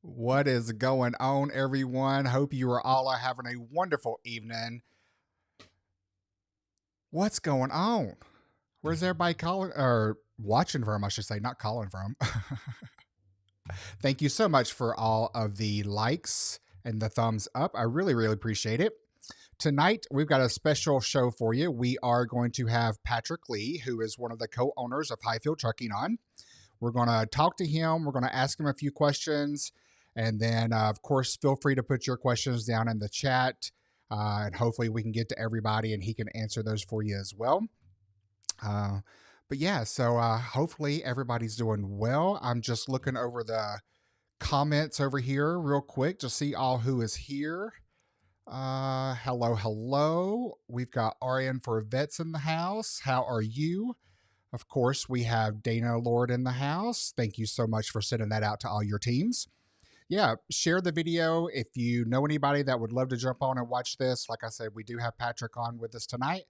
What is going on, everyone? Hope you are all having a wonderful evening. What's going on? Where's everybody calling or watching from? I should say, not calling from. Thank you so much for all of the likes and the thumbs up. I really, really appreciate it. Tonight, we've got a special show for you. We are going to have Patrick Lee, who is one of the co owners of Hyfield Trucking, on. We're going to talk to him. We're going to ask him a few questions. And then, of course, feel free to put your questions down in the chat. And hopefully we can get to everybody and he can answer those for you as well. But yeah, so hopefully everybody's doing well. I'm just looking over the comments over here real quick to see all who is here. Hello, hello. We've got RN for Vets in the house. How are you? Of course, we have Dana Lord in the house. Thank you so much for sending that out to all your teams. Yeah, share the video if you know anybody that would love to jump on and watch this. Like I said, we do have Patrick on with us tonight.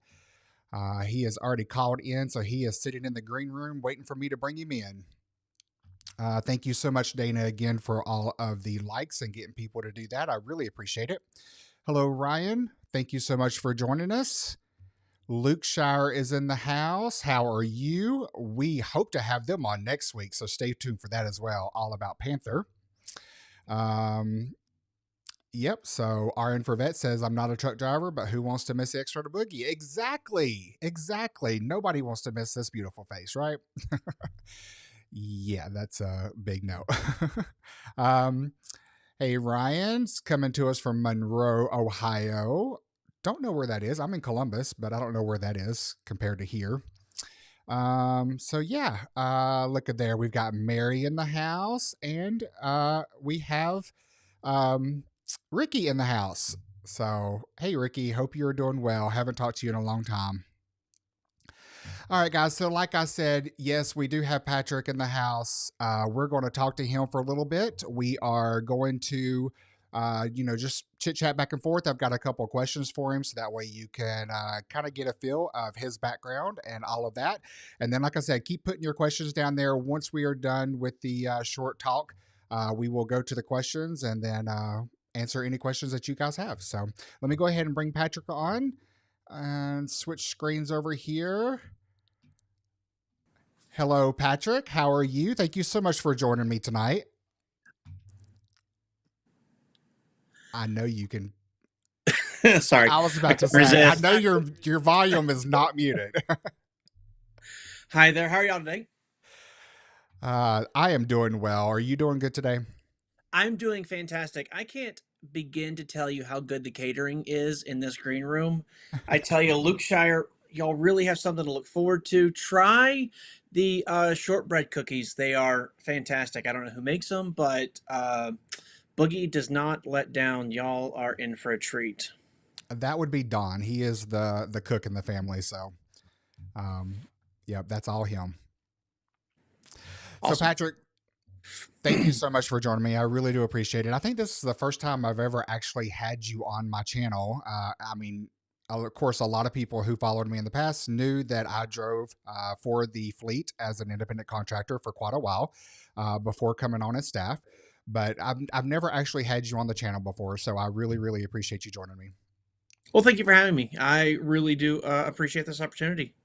He has already called in, so he is sitting in the green room waiting for me to bring him in. Thank you so much, Dana, again, for all of the likes and getting people to do that. I really appreciate it. Hello, Ryan. Thank you so much for joining us. Luke Shire is in the house. How are you? We hope to have them on next week, so stay tuned for that as well, all about Panther. Yep, so RN for Vet says, I'm not a truck driver, but who wants to miss the extra to boogie? Exactly. Nobody wants to miss this beautiful face, right? Yeah, that's a big no. Hey, Ryan's coming to us from Monroe, Ohio. Don't know where that is. I'm in Columbus, but I don't know where that is compared to here. So yeah, look at there. We've got Mary in the house, and we have Ricky in the house. So hey, Ricky, hope you're doing well. Haven't talked to you in a long time. All right, guys. So, like I said, yes, we do have Patrick in the house. We're going to talk to him for a little bit. We are going to, just chit chat back and forth. I've got a couple of questions for him, so that way you can kind of get a feel of his background and all of that. And then, like I said, keep putting your questions down there. Once we are done with the short talk, we will go to the questions and then answer any questions that you guys have. So, let me go ahead and bring Patrick on and switch screens over here. Hello, Patrick. How are you? Thank you so much for joining me tonight. I know you can. Sorry, I was about to say, I know your volume is not muted. Hi there. How are y'all today? I am doing well. Are you doing good today? I'm doing fantastic. I can't begin to tell you how good the catering is in this green room. I tell you, Luke Shire, y'all really have something to look forward to. Try the shortbread cookies. They are fantastic. I don't know who makes them, but Boogie does not let down. Y'all are in for a treat. That would be Don. He is the cook in the family. So, yep, that's all him. Awesome. So, Patrick, thank you so much for joining me. I really do appreciate it. I think this is the first time I've ever actually had you on my channel. I mean, of course, a lot of people who followed me in the past knew that I drove for the fleet as an independent contractor for quite a while before coming on as staff. But I've never actually had you on the channel before, so I really, really appreciate you joining me. Well, thank you for having me. I really do appreciate this opportunity.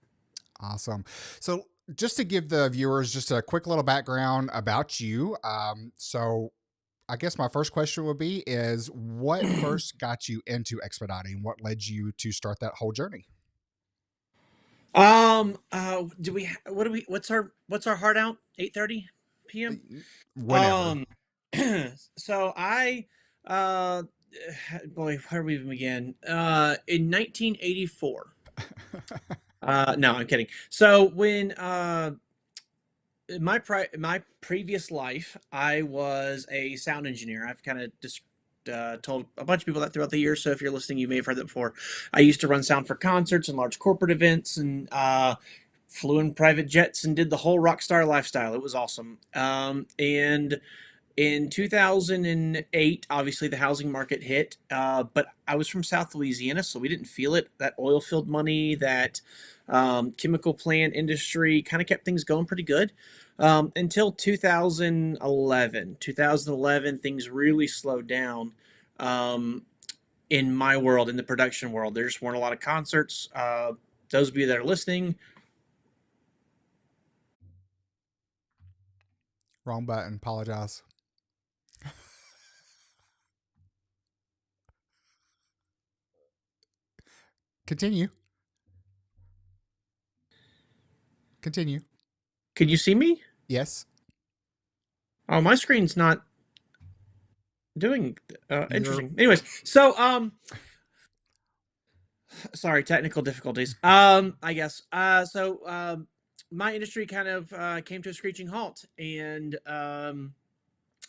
Awesome. So just to give the viewers just a quick little background about you. So I guess my first question would be is what first got you into expediting? What led you to start that whole journey? What's our heart out? 8:30 p.m. Whenever. So I boy, where do we even begin? In 1984. No, I'm kidding. So when my previous life, I was a sound engineer. I've kind of just told a bunch of people that throughout the years. So if you're listening, you may have heard that before. I used to run sound for concerts and large corporate events, and flew in private jets and did the whole rock star lifestyle. It was awesome. And in 2008, obviously the housing market hit, but I was from South Louisiana, so we didn't feel it. That oil field money, that Chemical plant industry kind of kept things going pretty good until 2011. 2011, things really slowed down in my world, in the production world. There just weren't a lot of concerts. Those of you that are listening, Wrong button. Apologize. Continue. Continue. could you see me? Yes. Oh, my screen's not doing You're interesting. Anyways, so sorry, technical difficulties. I guess. My industry kind of came to a screeching halt, and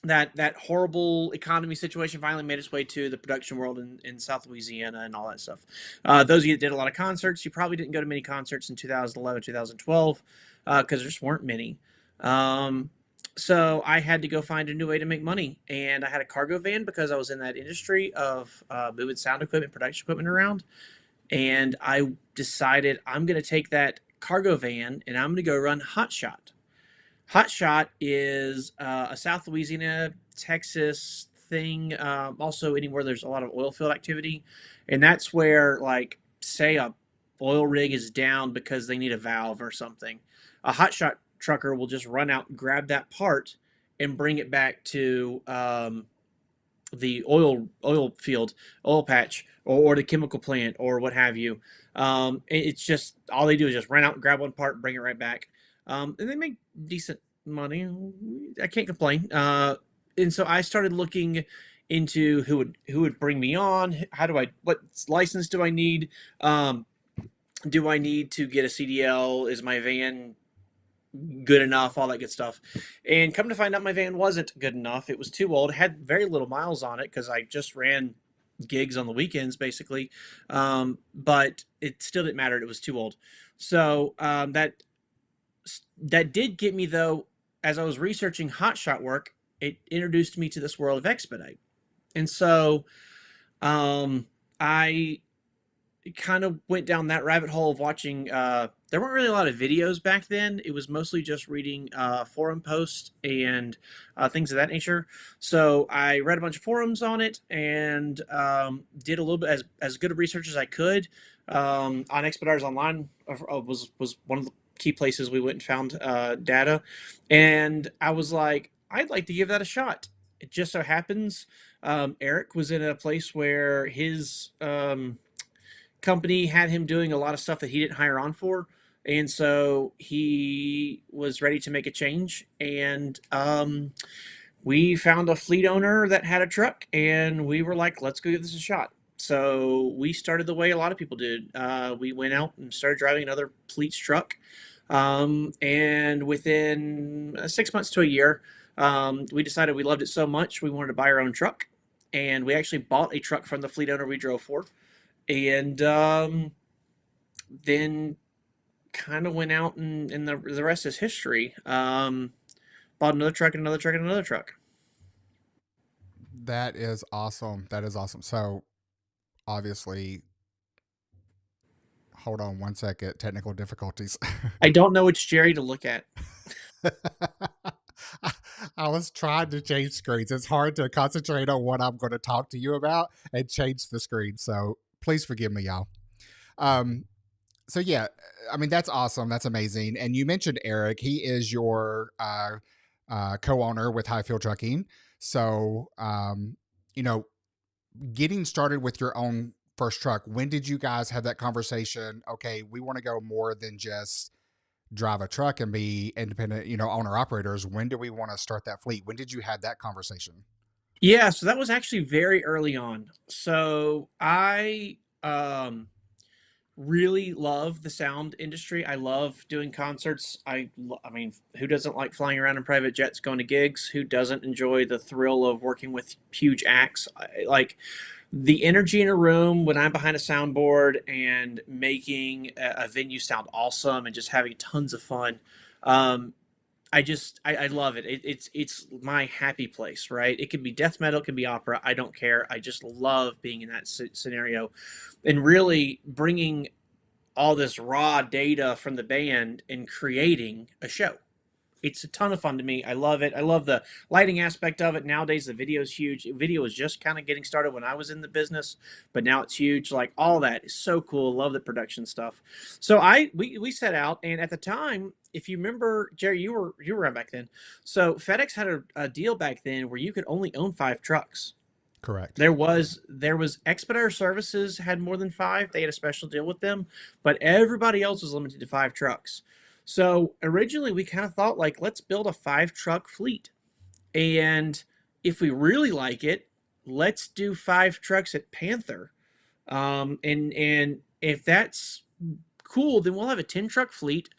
that horrible economy situation finally made its way to the production world in South Louisiana and all that stuff. Those of you that did a lot of concerts, you probably didn't go to many concerts in 2011, 2012, because there just weren't many. Um, so I had to go find a new way to make money, and I had a cargo van because I was in that industry of moving sound equipment, production equipment around, and I decided I'm going to take that cargo van and I'm going to go run Hotshot. Hotshot is a South Louisiana, Texas thing. Also, anywhere there's a lot of oil field activity, and that's where, like, say a oil rig is down because they need a valve or something. A hotshot trucker will just run out, grab that part, and bring it back to the oil field, oil patch, or the chemical plant, or what have you. It's just all they do is just run out and grab one part and bring it right back, and they make decent money. I can't complain. And so I started looking into who would bring me on. How do I? What license do I need? Do I need to get a CDL? Is my van good enough, all that good stuff. And come to find out, my van wasn't good enough. It was too old. It had very little miles on it because I just ran gigs on the weekends, basically. But it still didn't matter. It was too old. So that did get me, though. As I was researching hotshot work, it introduced me to this world of Expedite. And so I kind of went down that rabbit hole of watching. There weren't really a lot of videos back then. It was mostly just reading forum posts and things of that nature. So I read a bunch of forums on it and did a little bit as good of research as I could. On Expeditors Online was one of the key places we went and found data, and I was like, I'd like to give that a shot. It just so happens Eric was in a place where his company had him doing a lot of stuff that he didn't hire on for, and so he was ready to make a change. And we found a fleet owner that had a truck, and we were like, let's go give this a shot. So we started the way a lot of people did. We went out and started driving another fleet's truck, and within 6 months to a year, we decided we loved it so much we wanted to buy our own truck, and we actually bought a truck from the fleet owner we drove for, and then kind of went out, and the rest is history. Bought another truck and another truck and another truck. That is awesome. That is awesome. So obviously, hold on one second. Technical difficulties. I don't know which Jerry to look at. I was trying to change screens. It's hard to concentrate on what I'm going to talk to you about and change the screen. So please forgive me, y'all. Um, so yeah, I mean that's awesome. That's amazing. And you mentioned Eric. He is your co-owner with Hyfield Trucking. So you know, getting started with your own first truck. When did you guys have that conversation? Okay, we want to go more than just drive a truck and be independent, owner operators. When do we want to start that fleet? When did you have that conversation? Yeah, so that was actually very early on. So I really love the sound industry. I love doing concerts. I mean, who doesn't like flying around in private jets, going to gigs? Who doesn't enjoy the thrill of working with huge acts? Like the energy in a room when I'm behind a soundboard and making a venue sound awesome and just having tons of fun. Um, I love it. It's my happy place, right? It can be death metal, it can be opera. I don't care. I just love being in that scenario, and really bringing all this raw data from the band and creating a show. It's a ton of fun to me. I love it. I love the lighting aspect of it. Nowadays, the video is huge. Video was just kind of getting started when I was in the business, but now it's huge. Like all that is so cool. Love the production stuff. So we set out, and at the time, if you remember, Jerry, you were around back then. So FedEx had a deal back then where you could only own 5 trucks. Correct. There was Expediter Services had more than 5. They had a special deal with them, but everybody else was limited to 5 trucks. So originally we kind of thought like, let's build a 5 truck fleet. And if we really like it, let's do 5 trucks at Panther. And if that's cool, then we'll have a 10 truck fleet.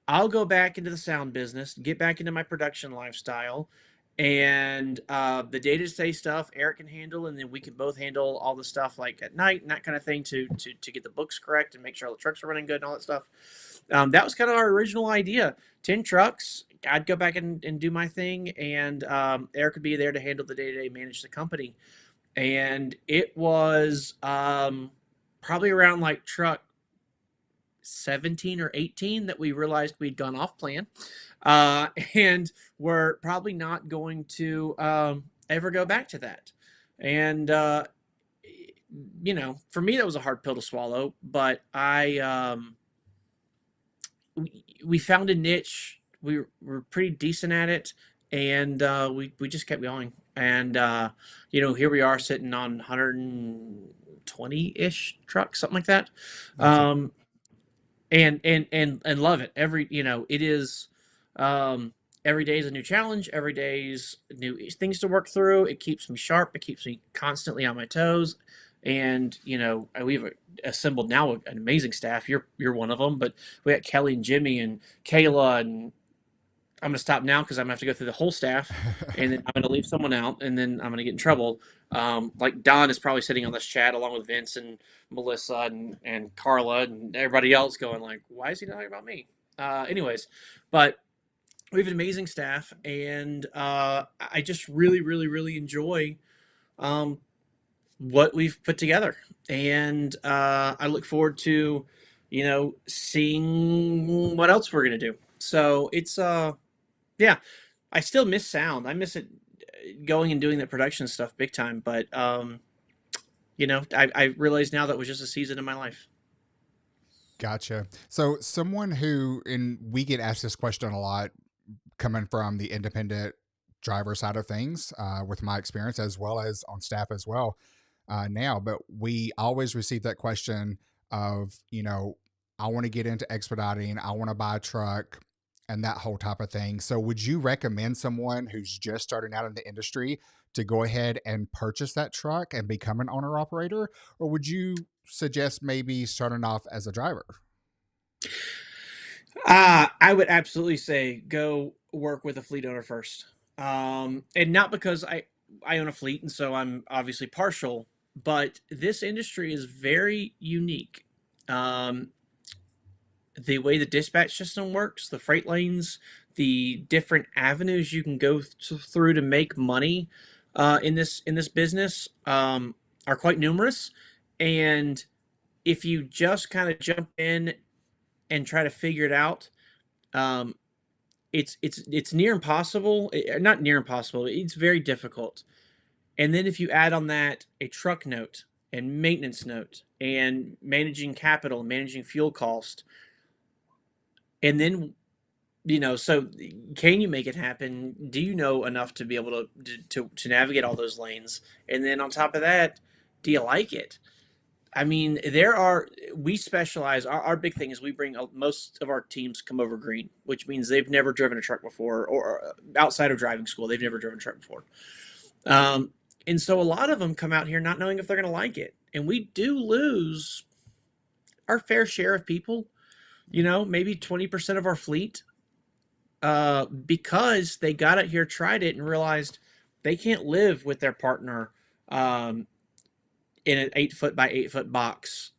I'll go back into the sound business, get back into my production lifestyle, and the day-to-day stuff Eric can handle, and then we can both handle all the stuff like at night and that kind of thing to get the books correct and make sure all the trucks are running good and all that stuff. That was kind of our original idea. 10 trucks. I'd go back and do my thing, and Eric would be there to handle the day-to-day, manage the company. And it was probably around like truck 17 or 18 that we realized we'd gone off plan, and we're probably not going to ever go back to that. And for me that was a hard pill to swallow, but we found a niche. We were pretty decent at it, and we just kept going. And here we are sitting on 120-ish trucks, something like that. Gotcha. And love it. It is every day is a new challenge. Every day is new things to work through. It keeps me sharp. It keeps me constantly on my toes. And we've assembled now an amazing staff. You're one of them, but we got Kelly and Jimmy and Kayla, and I'm gonna stop now because I'm gonna have to go through the whole staff, and then I'm gonna leave someone out, and then I'm gonna get in trouble. Like Don is probably sitting on this chat along with Vince and Melissa and Carla and everybody else, going like, "Why is he talking about me?" Anyways, but we have an amazing staff, and I just really, really, really enjoy what we've put together, and I look forward to seeing what else we're gonna do. So it's yeah, I still miss sound. I miss it going and doing that production stuff big time. But I realize now that was just a season in my life. Gotcha. So someone who, and we get asked this question a lot, coming from the independent driver side of things, with my experience as well as on staff as well now, but we always receive that question of, I want to get into expediting, I want to buy a truck, and that whole type of thing. So would you recommend someone who's just starting out in the industry to go ahead and purchase that truck and become an owner operator? Or would you suggest maybe starting off as a driver? I would absolutely say go work with a fleet owner first. And not because I own a fleet and so I'm obviously partial, but this industry is very unique. The way the dispatch system works, the freight lanes, the different avenues you can go through to make money in this business are quite numerous. And if you just kind of jump in and try to figure it out, it's near impossible. Not near impossible. It's very difficult. And then if you add on that a truck note and maintenance note and managing capital, managing fuel cost, and then so can you make it happen? Do you know enough to be able to navigate all those lanes? And then on top of that, do you like it? I mean, we specialize. Our big thing is we bring most of our teams come over green, which means they've never driven a truck before, or outside of driving school, they've never driven a truck before. And so a lot of them come out here not knowing if they're going to like it. And we do lose our fair share of people, maybe 20% of our fleet, because they got it here, tried it, and realized they can't live with their partner in an 8 foot by 8 foot box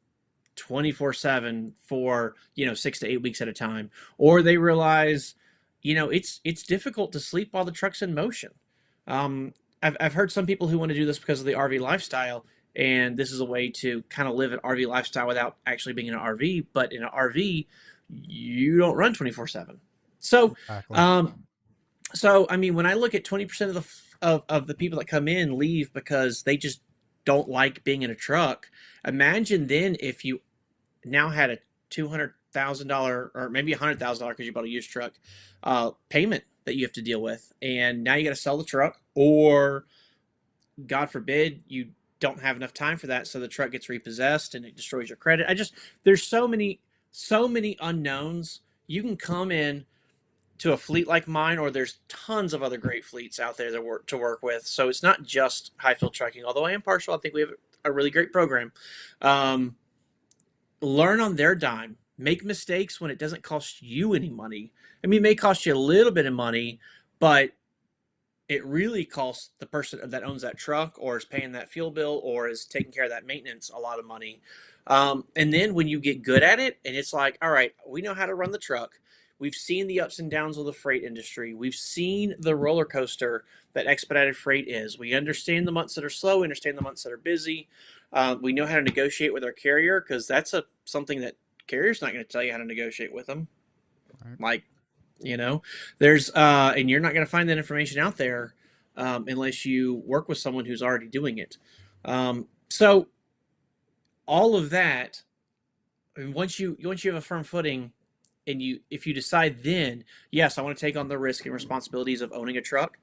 24/7 for 6 to 8 weeks at a time, or they realize it's difficult to sleep while the truck's in motion. I've heard some people who want to do this because of the RV lifestyle, and this is a way to kind of live an RV lifestyle without actually being in an RV. But in an RV, you don't run 24/7. So, Exactly. um, so I mean, when I look at 20% of the people that come in leave because they just don't like being in a truck. Imagine then if you now had a $200,000 or maybe $100,000 because you bought a used truck payment that you have to deal with, and now you got to sell the truck, or God forbid you don't have enough time for that, so the truck gets repossessed and it destroys your credit. I just there's so many unknowns. You can come in to a fleet like mine, or there's tons of other great fleets out there to work with. So it's not just Hyfield Trucking, although I am partial. I think we have a really great program. Um, Learn on their dime. Make mistakes when it doesn't cost you any money. I mean, it may cost you a little bit of money, but it really costs the person that owns that truck or is paying that fuel bill or is taking care of that maintenance a lot of money. And then when you get good at it, and it's like, all right, we know how to run the truck. We've seen the ups and downs of the freight industry. We've seen the roller coaster that expedited freight is. We understand the months that are slow. We understand the months that are busy. We know how to negotiate with our carrier, because that's something that carrier's not going to tell you how to negotiate with them. Right. Like, you know, there's and you're not going to find that information out there unless you work with someone who's already doing it. So all of that, I mean, once you have a firm footing, and if you decide then, yes, I want to take on the risk and responsibilities of owning a truck,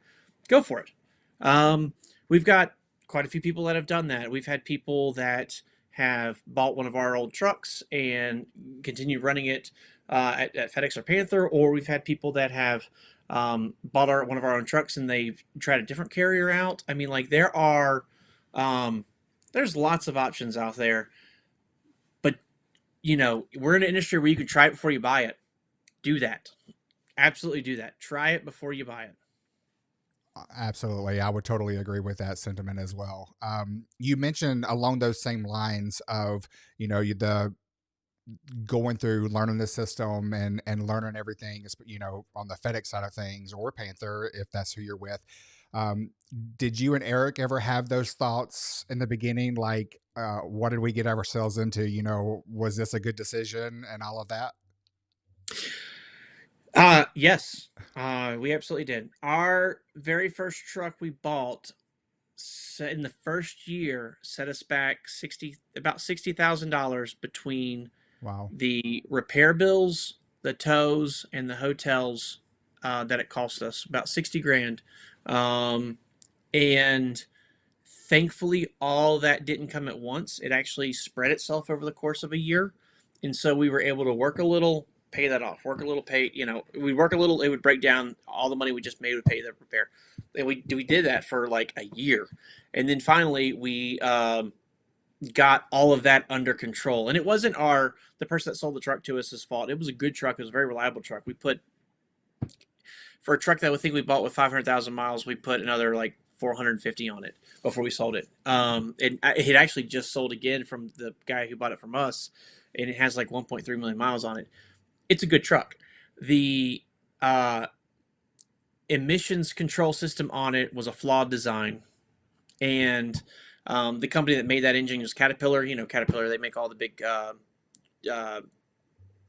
go for it. We've got quite a few people that have done that. We've had people that have bought one of our old trucks and continue running it at FedEx or Panther, or we've had people that have bought one of our own trucks and they've tried a different carrier out. I mean, like um, there's lots of options out there, but we're in an industry where you can try it before you buy it. Do that. Absolutely do that. Try it before you buy it. Absolutely. I would totally agree with that sentiment as well. You mentioned along those same lines of, the going through learning the system and learning everything, on the FedEx side of things or Panther, if that's who you're with. Um, did you and Eric ever have those thoughts in the beginning? Like, what did we get ourselves into? Was this a good decision and all of that? Yes, we absolutely did. Our very first truck we bought in the first year set us back about $60,000 between Wow. the repair bills, the tows, and the hotels that it cost us about 60 grand. And thankfully, all that didn't come at once. It actually spread itself over the course of a year. And so we were able to work a little, pay that off, work a little, pay, we'd work a little, it would break down all the money we just made would pay the repair. And we did that for like a year. And then finally, we got all of that under control. And it wasn't the person that sold the truck to us' fault. It was a good truck. It was a very reliable truck. For a truck that we think we bought with 500,000 miles, we put another like 450 on it before we sold it. And it actually just sold again from the guy who bought it from us, and it has like 1.3 million miles on it. It's a good truck. The emissions control system on it was a flawed design, and the company that made that engine was Caterpillar. Caterpillar, they make all the big uh,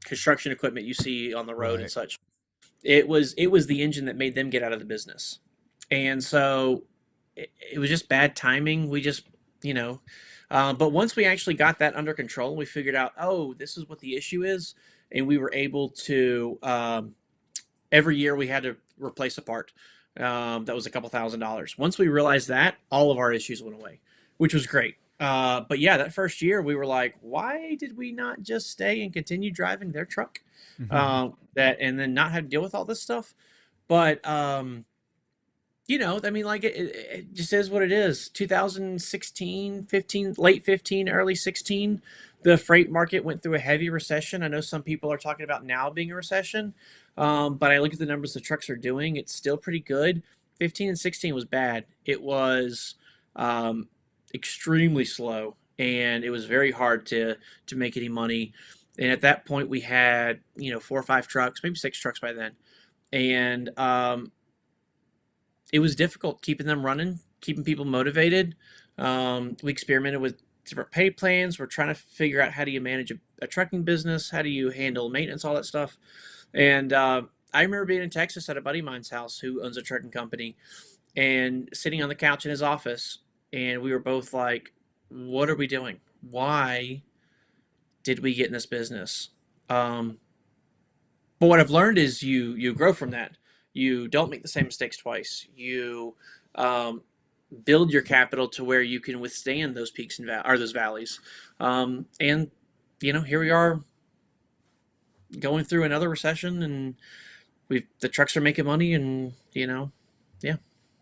construction equipment you see on the road and Right. such. It was the engine that made them get out of the business, and so it was just bad timing. We just you know, but once we actually got that under control, we figured out, oh, this is what the issue is, and we were able to. Every year we had to replace a part. That was a couple $1,000s. Once we realized that, all of our issues went away, which was great. But yeah, that first year we were like, why did we not just stay and continue driving their truck? That and then not have to deal with all this stuff. But I mean, like it just is what it is. 2016, 15, late 15, early 16, the freight market went through a heavy recession. I know some people are talking about now being a recession, but I look at the numbers the trucks are doing. It's still pretty good. 15 and 16 was bad. It was um, extremely slow, and it was very hard to make any money. And at that point, we had 4 or 5 trucks, maybe 6 trucks by then, and it was difficult keeping them running, keeping people motivated. We experimented with different pay plans. We're trying to figure out how do you manage a trucking business, how do you handle maintenance, all that stuff. And I remember being in Texas at a buddy of mine's house who owns a trucking company, and sitting on the couch in his office, and we were both like, "What are we doing? Why did we get in this business?" Um, but what I've learned is you grow from that. You don't make the same mistakes twice. You um, build your capital to where you can withstand those peaks and or those valleys. And here we are going through another recession, and the trucks are making money, and yeah.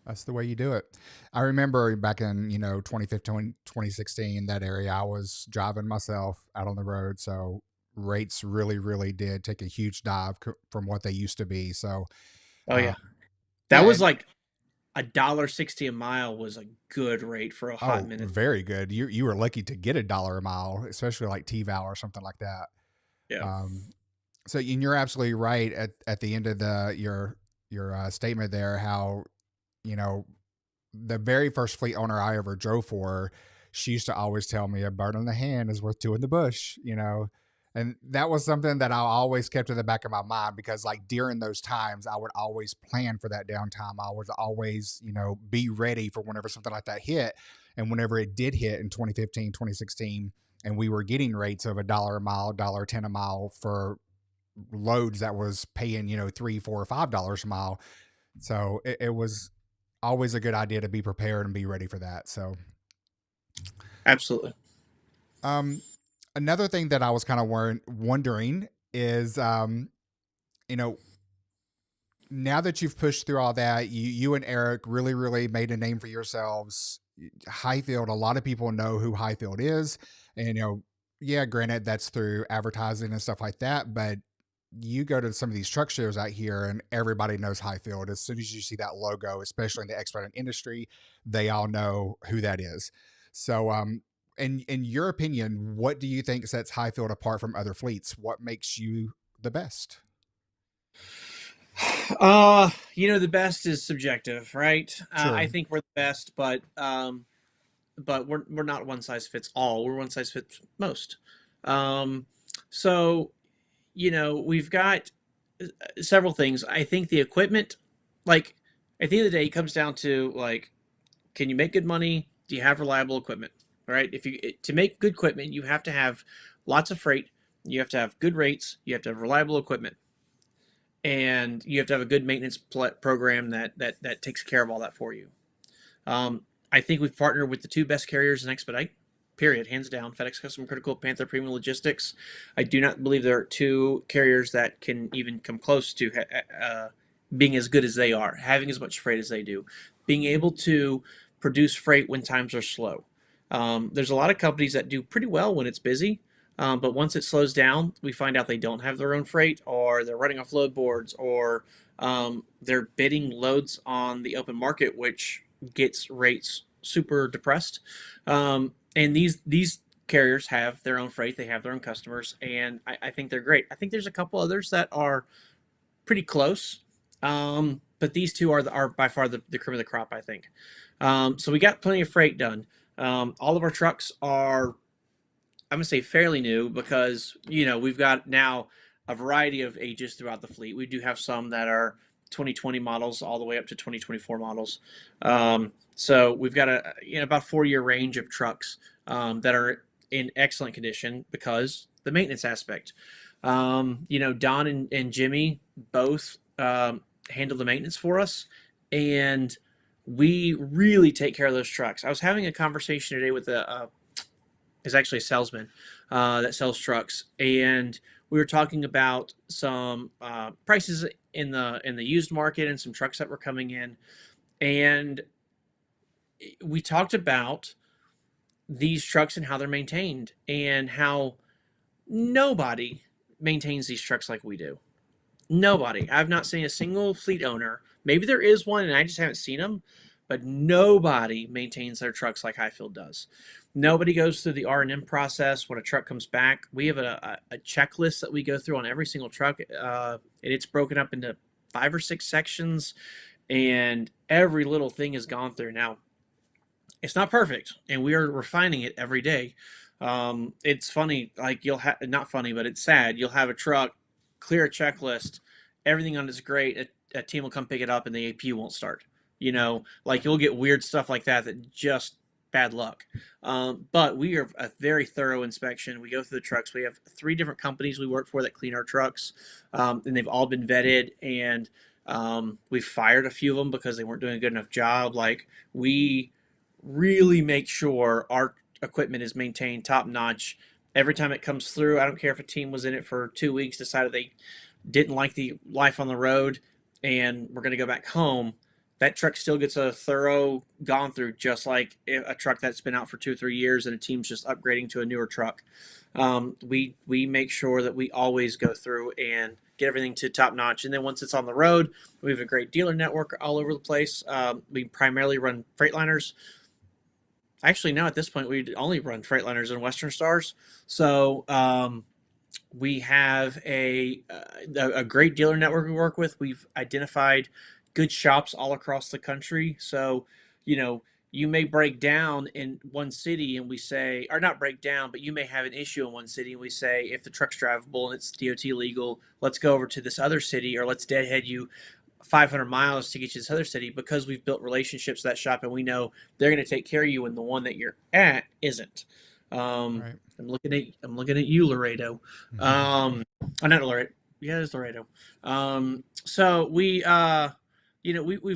That's the way you do it. I remember back in, 2015, 2016, that area, I was driving myself out on the road. So rates really, really did take a huge dive from what they used to be. So, Oh uh, yeah, that yeah. was like $1.60 a mile was a good rate for a hot Oh, minute. very good. You were lucky to get $1 a mile, especially like T-Val or something like that. Yeah. Um, so and you're absolutely right at the end of your statement there, how, you know, the very first fleet owner I ever drove for, she used to always tell me a bird in the hand is worth two in the bush. And that was something that I always kept in the back of my mind, because like during those times, I would always plan for that downtime. I would always, be ready for whenever something like that hit. And whenever it did hit in 2015, 2016, and we were getting rates of $1 a mile, $1.10 a mile for loads that was paying, 3, 4, $5 a mile. So it was always a good idea to be prepared and be ready for that. So, Absolutely. um, another thing that I was kind of wondering is, you know, now that you've pushed through all that, you and Eric really, really made a name for yourselves. Hyfield, a lot of people know who Hyfield is, and yeah, granted that's through advertising and stuff like that, but you go to some of these truck shows out here and everybody knows Hyfield. As soon as you see that logo, especially in the expert industry, they all know who that is. So, in your opinion, what do you think sets Hyfield apart from other fleets? What makes you the best? The best is subjective, right? I True. think we're the best, but we're not one size fits all. We're one size fits most. Um, so we've got several things. I think the equipment, like at the end of the day, it comes down to like, can you make good money? Do you have reliable equipment? All right. If you to make good equipment, you have to have lots of freight. You have to have good rates. You have to have reliable equipment, and you have to have a good maintenance program that takes care of all that for you. Um, I think we've partnered with the two best carriers in Expedite, period, hands down. FedEx Custom Critical, Panther Premium Logistics. I do not believe there are two carriers that can even come close to being as good as they are, having as much freight as they do, being able to produce freight when times are slow. There's a lot of companies that do pretty well when it's busy, but once it slows down, we find out they don't have their own freight, or they're running off load boards, or they're bidding loads on the open market, which gets rates super depressed. And these carriers have their own freight, they have their own customers, and I think they're great. I think there's a couple others that are pretty close, but these two are by far the cream of the crop, I think. So we got plenty of freight done. All of our trucks are, I'm gonna say, fairly new, because we've got now a variety of ages throughout the fleet. We do have some that are 2020 models all the way up to 2024 models. So we've got about 4 year range of trucks that are in excellent condition because the maintenance aspect. Don and Jimmy both handle the maintenance for us, and we really take care of those trucks. I was having a conversation today with is actually a salesman that sells trucks, and we were talking about some prices in the used market and some trucks that were coming in, and we talked about these trucks and how they're maintained, and how nobody maintains these trucks like we do. Nobody. I've not seen a single fleet owner. Maybe there is one and I just haven't seen them, but nobody maintains their trucks like Highfield does. Nobody goes through the R&M process when a truck comes back. We have a checklist that we go through on every single truck, and it's broken up into 5 or 6 sections, and every little thing is gone through. Now, It's not perfect, and we are refining it every day. It's funny, like you'll have not funny, but it's sad. You'll have a truck, clear a checklist, everything on it's great. A team will come pick it up, and the AP won't start. Like you'll get weird stuff like that that just bad luck. But we are a very thorough inspection. We go through the trucks. We have 3 different companies we work for that clean our trucks, and they've all been vetted. And we've fired a few of them because they weren't doing a good enough job. Like we really make sure our equipment is maintained top notch every time it comes through. I don't care if a team was in it for 2 weeks, decided they didn't like the life on the road, and we're going to go back home. That truck still gets a thorough gone through, just like a truck that's been out for 2 or 3 years and a team's just upgrading to a newer truck. We make sure that we always go through and get everything to top notch. And then once it's on the road, we have a great dealer network all over the place. We primarily run Freightliners. Actually, now at this point, we only run Freightliners and Western Stars. So we have a great dealer network we work with. We've identified good shops all across the country. So, you may break down in one city and we say, or not break down, but you may have an issue in one city and we say, if the truck's drivable and it's DOT legal, let's go over to this other city, or let's deadhead you 500 miles to get you to this other city, because we've built relationships with that shop and we know they're going to take care of you when the one that you're at isn't. Right. I'm looking at you, Laredo. Not Laredo. Yeah, it's Laredo. So we've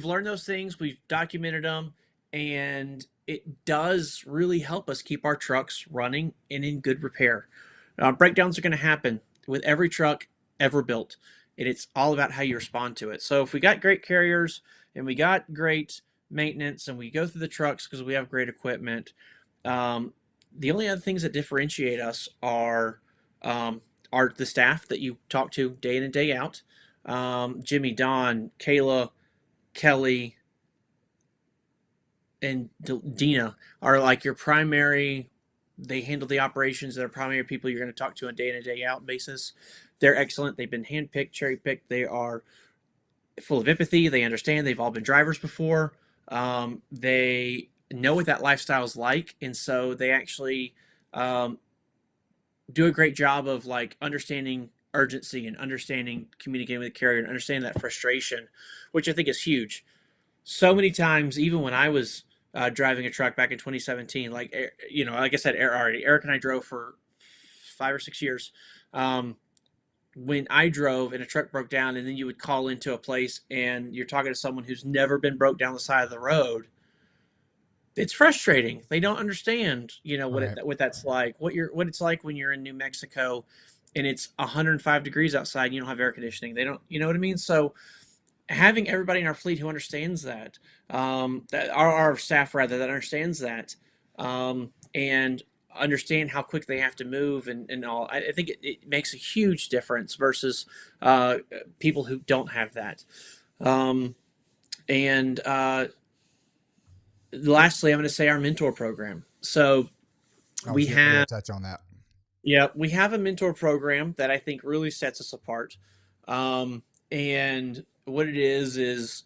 learned those things, we've documented them, and it does really help us keep our trucks running and in good repair. Breakdowns are going to happen with every truck ever built, and it's all about how you respond to it. So if we got great carriers and we got great maintenance and we go through the trucks because we have great equipment, the only other things that differentiate us are the staff that you talk to day in and day out. Jimmy, Don, Kayla, Kelly, and Dina are like your primary. They handle the operations. They're primary people you're going to talk to on a day in and day out basis. They're excellent. They've been handpicked, cherry picked. They are full of empathy. They understand. They've all been drivers before. They know what that lifestyle is like, and so they actually do a great job of like understanding urgency and understanding communicating with the carrier and understanding that frustration, which I think is huge. So many times, even when I was driving a truck back in 2017, like I said, Eric and I drove for 5 or 6 years. When I drove and a truck broke down, and then you would call into a place and you're talking to someone who's never been broke down the side of the road, it's frustrating. They don't understand, Right. what that's like, what it's like when you're in New Mexico and it's 105 degrees outside and you don't have air conditioning. They don't, you know what I mean? So having everybody in our fleet who understands that, that our staff rather that understands that, and understand how quick they have to move and all, I think it makes a huge difference versus people who don't have that. And lastly, I'm going to say our mentor program. So I was we getting ready to have, touch on that. yeah, we have a mentor program that I think really sets us apart. And what it is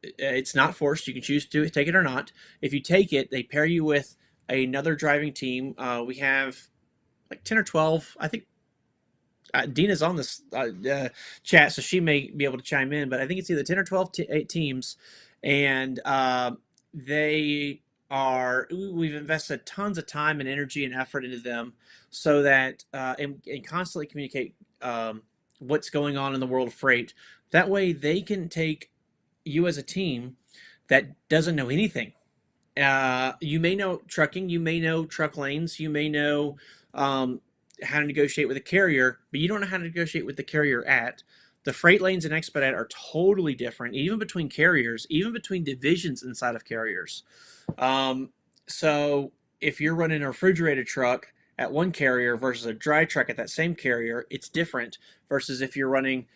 it's not forced. You can choose to take it or not. If you take it, they pair you with another driving team. We have like 10 or 12. I think Dina's on this chat, so she may be able to chime in, but I think it's either 10 or 12 teams. And we've invested tons of time and energy and effort into them so that, and constantly communicate what's going on in the world of freight. That way they can take you as a team that doesn't know anything. You may know trucking, you may know truck lanes, you may know how to negotiate with a carrier, but you don't know how to negotiate with the carrier at. The freight lanes and Expedite are totally different, even between carriers, even between divisions inside of carriers. So if you're running a refrigerated truck at one carrier versus a dry truck at that same carrier, it's different. Versus if you're running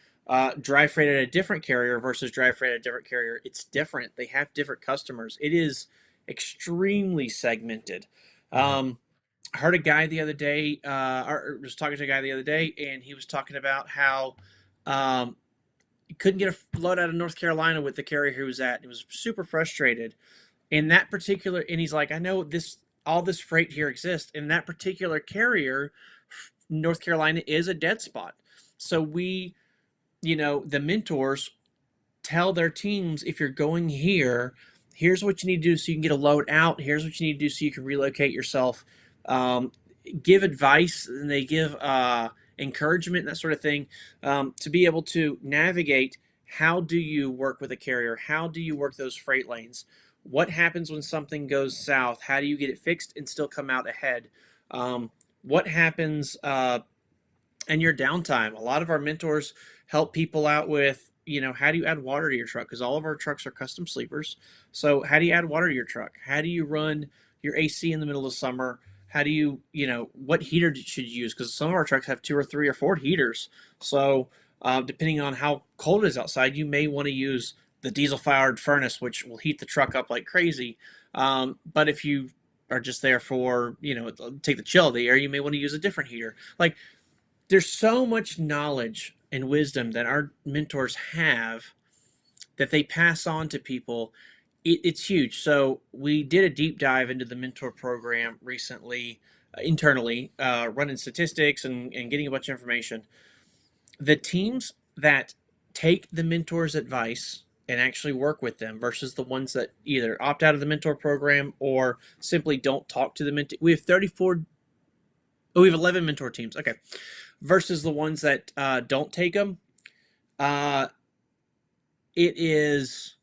dry freight at a different carrier versus dry freight at a different carrier, it's different. They have different customers. It is extremely segmented. Right. I heard a guy the other day, or was talking to a guy the other day, and he was talking about how um, he couldn't get a load out of North Carolina with the carrier he was at. He was super frustrated. In that particular, and he's like, I know this, all this freight here exists. In that particular carrier, North Carolina is a dead spot. So we, the mentors tell their teams, if you're going here, here's what you need to do so you can get a load out. Here's what you need to do so you can relocate yourself. Um, give advice, and they give encouragement and that sort of thing, to be able to navigate. How do you work with a carrier? How do you work those freight lanes? What happens when something goes south? How do you get it fixed and still come out ahead? What happens and your downtime? A lot of our mentors help people out with, how do you add water to your truck? Because all of our trucks are custom sleepers. So how do you add water to your truck? How do you run your AC in the middle of summer? How do you, what heater should you use? Because some of our trucks have 2 or 3 or 4 heaters. So depending on how cold it is outside, you may want to use the diesel fired furnace, which will heat the truck up like crazy. But if you are just there for, take the chill of the air, you may want to use a different heater. Like, there's so much knowledge and wisdom that our mentors have that they pass on to people. It's huge. So we did a deep dive into the mentor program recently, internally, running statistics and getting a bunch of information. The teams that take the mentor's advice and actually work with them versus the ones that either opt out of the mentor program or simply don't talk to the mentor. We have 34. Oh, we have 11 mentor teams. Okay. Versus the ones that don't take them, uh, it is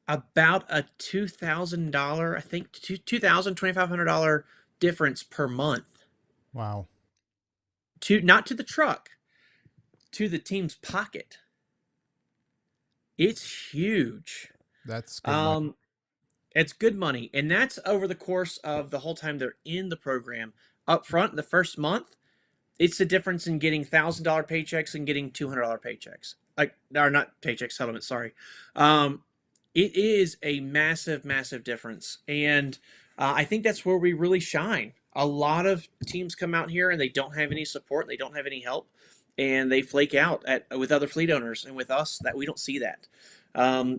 about a $2,000, I think, $2,000, $2,500 difference per month. Wow. Not to the truck, to the team's pocket. It's huge. That's good money. Um, it's good money, and that's over the course of the whole time they're in the program. Up front, the first month, it's the difference in getting $1,000 paychecks and getting $200 paychecks. Like, or not paycheck settlement, sorry. It is a massive, massive difference. And I think that's where we really shine. A lot of teams come out here and they don't have any support, they don't have any help, and they flake out with other fleet owners. And with us, that we don't see that.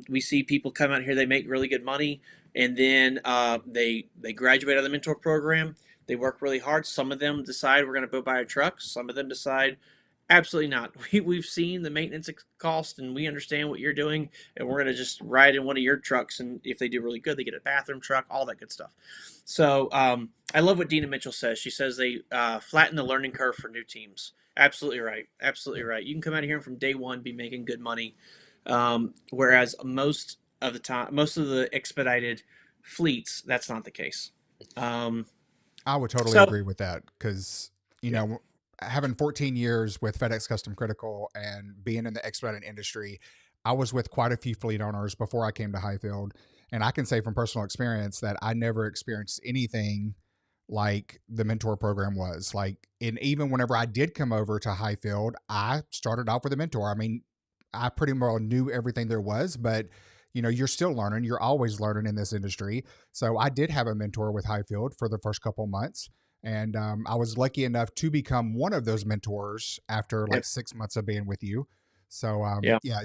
We see people come out here, they make really good money, and then they graduate out of the mentor program. They work really hard. Some of them decide we're going to go buy a truck. Some of them decide absolutely not. We've seen the maintenance cost, and we understand what you're doing, and we're going to just ride in one of your trucks. And if they do really good, they get a bathroom truck, all that good stuff. So I love what Dina Mitchell says. She says they flatten the learning curve for new teams. Absolutely right. Absolutely right. You can come out of here and from day one be making good money, whereas most of the time, most of the expedited fleets, that's not the case. Um, I would totally so agree with that because, you yeah, know, having 14 years with FedEx Custom Critical and being in the expedited industry, I was with quite a few fleet owners before I came to Highfield. And I can say from personal experience that I never experienced anything like the mentor program was. Like, and even whenever I did come over to Highfield, I started off with a mentor. I mean, I pretty well knew everything there was, but you're still learning. You're always learning in this industry. So I did have a mentor with Highfield for the first couple months. And I was lucky enough to become one of those mentors after yeah, like 6 months of being with you. So yeah. yeah,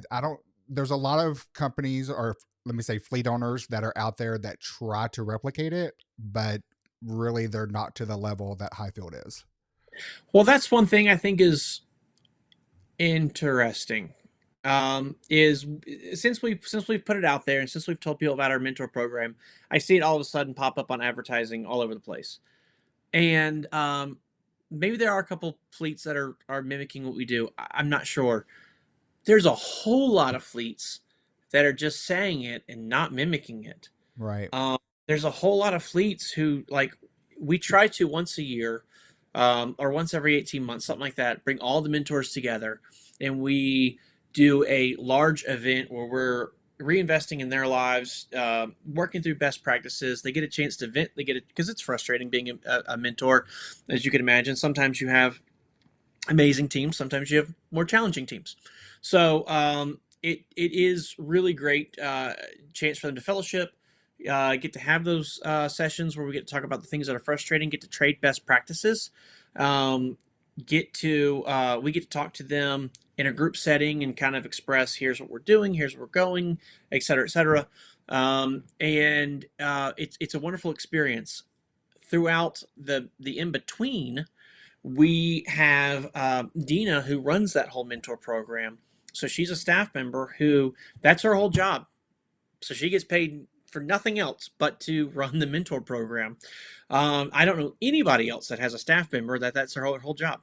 there's a lot of companies, or let me say fleet owners, that are out there that try to replicate it, but really they're not to the level that Highfield is. Well, that's one thing I think is interesting. Is since we've put it out there and since we've told people about our mentor program, I see it all of a sudden pop up on advertising all over the place. And maybe there are a couple fleets that are mimicking what we do. I'm not sure. There's a whole lot of fleets that are just saying it and not mimicking it. Right. Um, there's a whole lot of fleets who, like, we try to once a year, or once every 18 months, something like that, bring all the mentors together, and we do a large event where we're reinvesting in their lives, working through best practices. They get a chance to vent. They get it because it's frustrating being a mentor, as you can imagine. Sometimes you have amazing teams. Sometimes you have more challenging teams. So it is really great chance for them to fellowship, get to have those sessions where we get to talk about the things that are frustrating, get to trade best practices, um, we get to talk to them in a group setting and kind of express, here's what we're doing, here's where we're going, et cetera, et cetera. And it's a wonderful experience. Throughout the in between, we have Dina, who runs that whole mentor program. So she's a staff member who, that's her whole job. So she gets paid for nothing else but to run the mentor program. I don't know anybody else that has a staff member that's their whole job,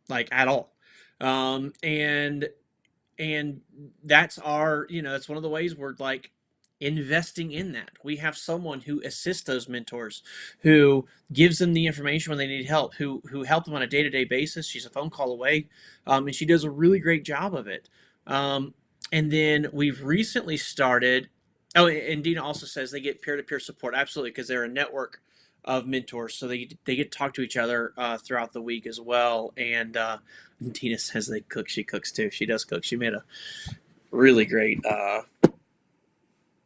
like at all. Um, and and that's our, that's one of the ways we're like investing in that. We have someone who assists those mentors, who gives them the information when they need help, who help them on a day-to-day basis. She's a phone call away, and she does a really great job of it. um, and then we've recently started, oh, and Dina also says they get peer-to-peer support, absolutely, because they're a network of mentors, so they get to talk to each other throughout the week as well. And Dina says they cook. She cooks too. She does cook. She made a really great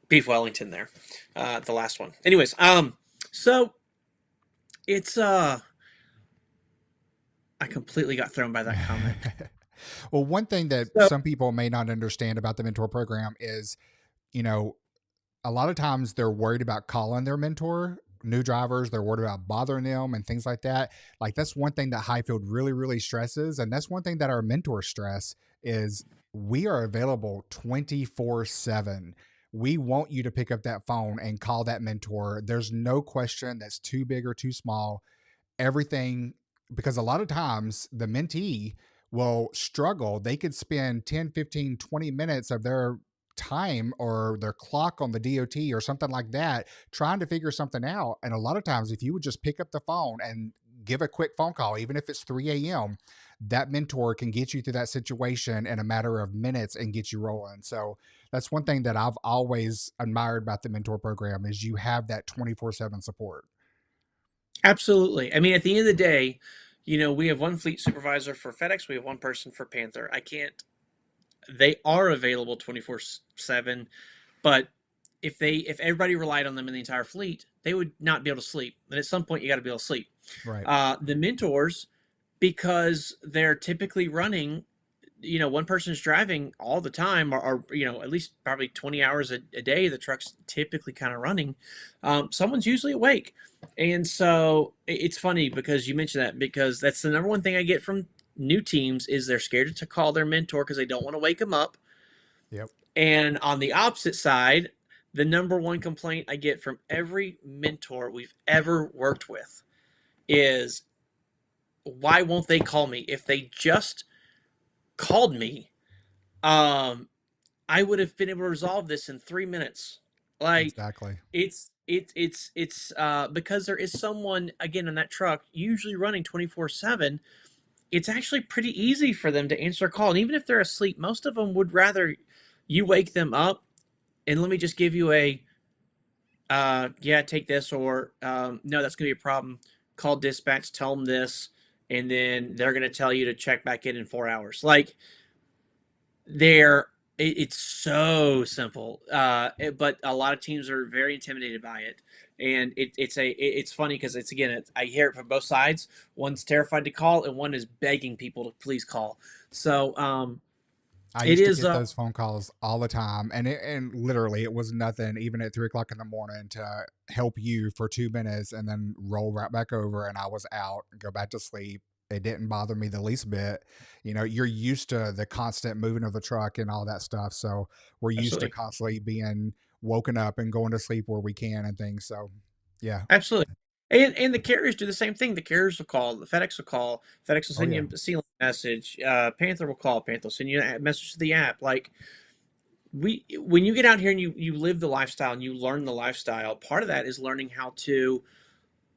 beef Wellington there, the last one. Anyways, so it's I completely got thrown by that comment. Well, one thing that So some people may not understand about the mentor program is, you know, a lot of times they're worried about calling their mentor. New drivers, they're worried about bothering them and things like that. Like that's one thing that Highfield really, really stresses, and that's one thing that our mentors stress is we are available 24/7. We want you to pick up that phone and call that mentor. There's no question that's too big or too small. Everything, because a lot of times the mentee will struggle. They could spend 10, 15, 20 minutes of their time or their clock on the DOT or something like that trying to figure something out. And a lot of times, if you would just pick up the phone and give a quick phone call, even if it's 3 a.m., that mentor can get you through that situation in a matter of minutes and get you rolling. So that's one thing that I've always admired about the mentor program is you have that 24/7 support. absolutely. I mean, at the end of the day, we have one fleet supervisor for FedEx. We have one person for Panther. I can't. They are available 24/7, but if everybody relied on them in the entire fleet, they would not be able to sleep. And at some point, you got to be able to sleep. Right. The mentors, because they're typically running, one person's driving all the time, or at least probably 20 hours a day. The truck's typically kind of running. Someone's usually awake. And so it's funny because you mentioned that, because that's the number one thing I get from new teams is they're scared to call their mentor because they don't want to wake them up. Yep. And on the opposite side, the number one complaint I get from every mentor we've ever worked with is, why won't they call me? If they just called me, um, I would have been able to resolve this in 3 minutes. Like Exactly. it's because there is someone again in that truck, usually running 24/7. It's actually pretty easy for them to answer a call, and even if they're asleep, most of them would rather you wake them up and let me just give you a yeah, take this, or no, that's gonna be a problem. Call dispatch, tell them this, and then they're gonna tell you to check back in 4 hours. Like they're it's so simple, but a lot of teams are very intimidated by it, and it's funny because it's again I hear it from both sides. One's terrified to call, and one is begging people to please call. So I it used to is get those phone calls all the time, and literally it was nothing, even at 3 o'clock in the morning, to help you for 2 minutes and then roll right back over, and I was out and go back to sleep. It didn't bother me the least bit. You're used to the constant moving of the truck and all that stuff, so we're used to absolutely. constantly being woken up and going to sleep where we can and things. So, yeah. Absolutely. And the carriers do the same thing. The carriers will call, the FedEx will call, FedEx will Oh send yeah. you a sealing message, Panther will call, Panther will send you a message to the app. Like when you get out here and you live the lifestyle and you learn the lifestyle, part of that is learning how to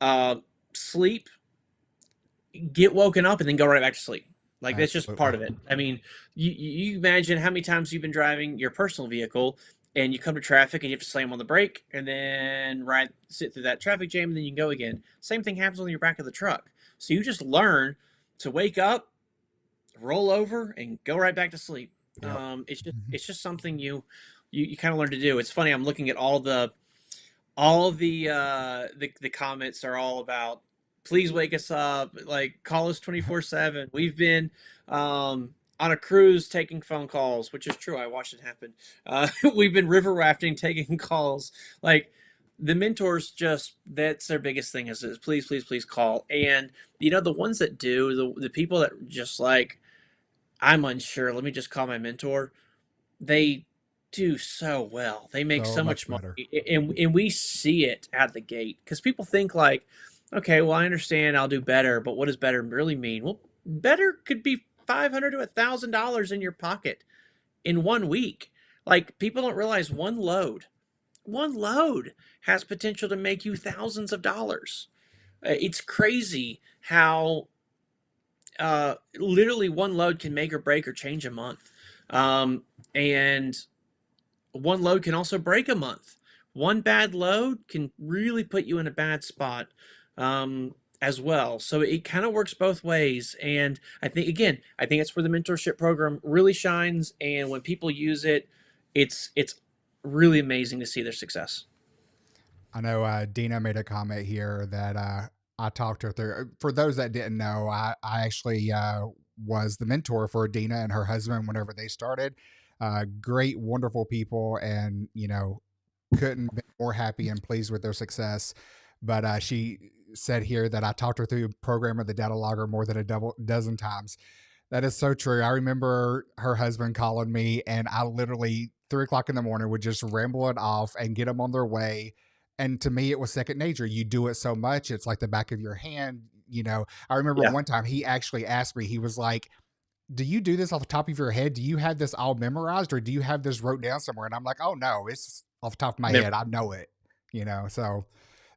uh, sleep, get woken up, and then go right back to sleep. Like that's just part Absolutely. of it. I mean, you imagine how many times you've been driving your personal vehicle and you come to traffic and you have to slam on the brake and then sit through that traffic jam and then you can go again. Same thing happens on your back of the truck. So you just learn to wake up, roll over, and go right back to sleep. Yep. Mhm. It's just something you kind of learn to do. It's funny. I'm looking at all the comments are all about, please wake us up, like call us 24/7. We've been on a cruise taking phone calls, which is true. I watched it happen. We've been river rafting, taking calls. Like the mentors, just that's their biggest thing is please, please, please call. And the ones that do, the people that just like, I'm unsure, let me just call my mentor. They do so well. They make So so much much better. money, and we see it at the gate because people think like, okay, well, I understand I'll do better, but what does better really mean? Well, better could be $500 to $1,000 in your pocket in 1 week. Like people don't realize one load has potential to make you thousands of dollars. It's crazy how literally one load can make or break or change a month. And one load can also break a month. One bad load can really put you in a bad spot as well. So it kind of works both ways. And I think, again, I think it's where the mentorship program really shines. And when people use it, it's really amazing to see their success. I know Dina made a comment here that I talked her through. For those that didn't know, I actually was the mentor for Dina and her husband whenever they started. Great, wonderful people, and couldn't be more happy and pleased with their success. But she said here that I talked her through program of the data logger more than a dozen times. That is so true. I remember her husband calling me, and I literally 3 o'clock in the morning would just ramble it off and get them on their way. And to me, it was second nature. You do it so much, it's like the back of your hand. I remember Yeah. one time he actually asked me, he was like, do you do this off the top of your head? Do you have this all memorized or do you have this wrote down somewhere? And I'm like, oh no, it's off the top of my head. I know it, So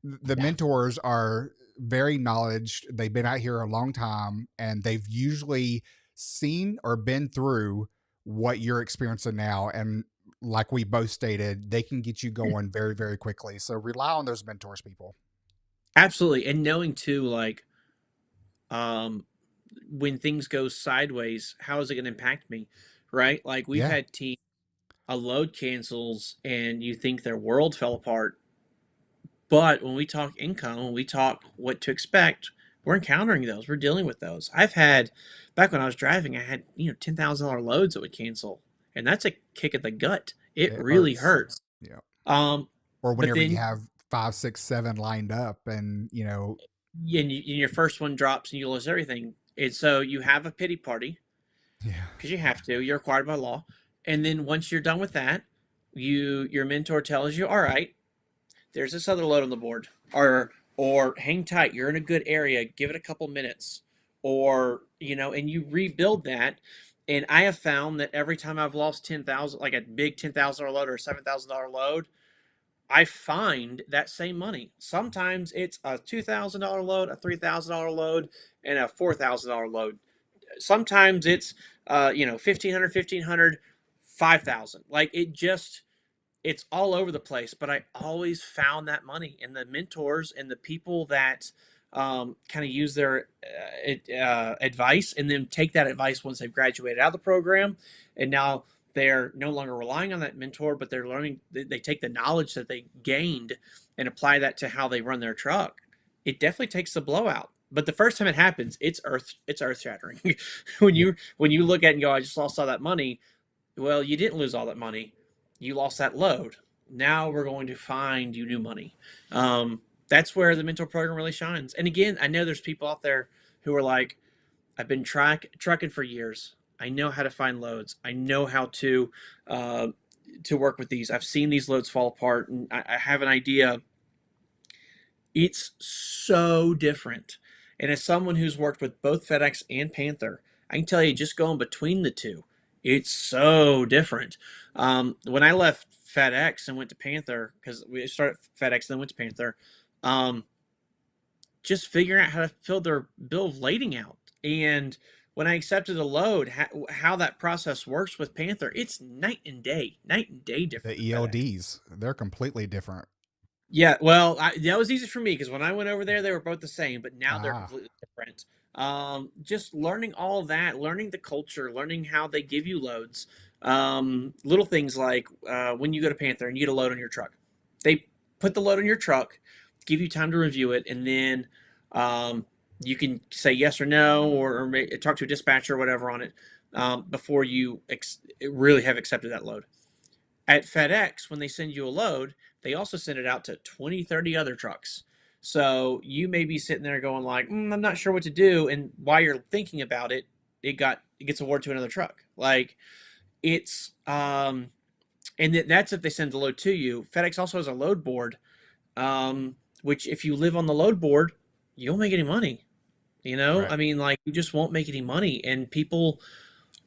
the Yeah. mentors are very knowledge. They've been out here a long time and they've usually seen or been through what you're experiencing now. And like we both stated, they can get you going very, very quickly. So rely on those mentors, people. Absolutely. And knowing too, like, um, when things go sideways, how is it going to impact me? Right? Like we've Yeah, had teams, a load cancels and you think their world fell apart. But when we talk income, when we talk what to expect, we're encountering those. We're dealing with those. I've had, back when I was driving, I had, $10,000 loads that would cancel. And that's a kick at the gut. It it really hurts. hurts. Yeah. Um, Or but whenever you then have five, six, seven lined up and, and your first one drops and you lose everything. And so you have a pity party yeah, because you have to. You're required by law. And then once you're done with that, your mentor tells you, all right, there's this other load on the board, or hang tight, you're in a good area, give it a couple minutes, or and you rebuild that. And I have found that every time I've lost 10,000, like a big $10,000 load or a $7,000 load, I find that same money. Sometimes it's a $2,000 load, a $3,000 load, and a $4,000 load. Sometimes it's 1,500, 1,500, 5,000. Like it's all over the place, but I always found that money and the mentors and the people that kind of use their advice and then take that advice once they've graduated out of the program. And now they're no longer relying on that mentor, but they're learning, they take the knowledge that they gained and apply that to how they run their truck. It definitely takes the blowout. But the first time it happens, it's earth shattering. yeah, When you look at it and go, I just lost all that money. Well, you didn't lose all that money. You lost that load. Now we're going to find you new money. That's where the mentor program really shines. And again, I know there's people out there who are like, I've been trucking for years. I know how to find loads. I know how uh, to work with these. I've seen these loads fall apart, and I have an idea. It's so different. And as someone who's worked with both FedEx and Panther, I can tell you just going between the two, it's so different. When I left FedEx and went to Panther, because we started FedEx and then went to Panther, um, just figuring out how to fill their bill of lading out. And when I accepted a load, how that process works with Panther, it's night and day the different than FedEx. ELDs, they're completely different. Yeah, well, that was easy for me because when I went over there, they were both the same, but now they're Ah, completely different. Just learning all of that, learning the culture, learning how they give you loads. Little things like when you go to Panther and you get a load on your truck, they put the load on your truck, give you time to review it, and then um, you can say yes or no, or talk to a dispatcher or whatever on it. before you really have accepted that load. At FedEx, when they send you a load, they also send it out to 20, 30 other trucks. So you may be sitting there going like, I'm not sure what to do. And while you're thinking about it, it gets awarded to another truck. Like it's, and that's if they send the load to you. FedEx also has a load board, which if you live on the load board, you don't make any money. Right. I mean, like you just won't make any money. And people,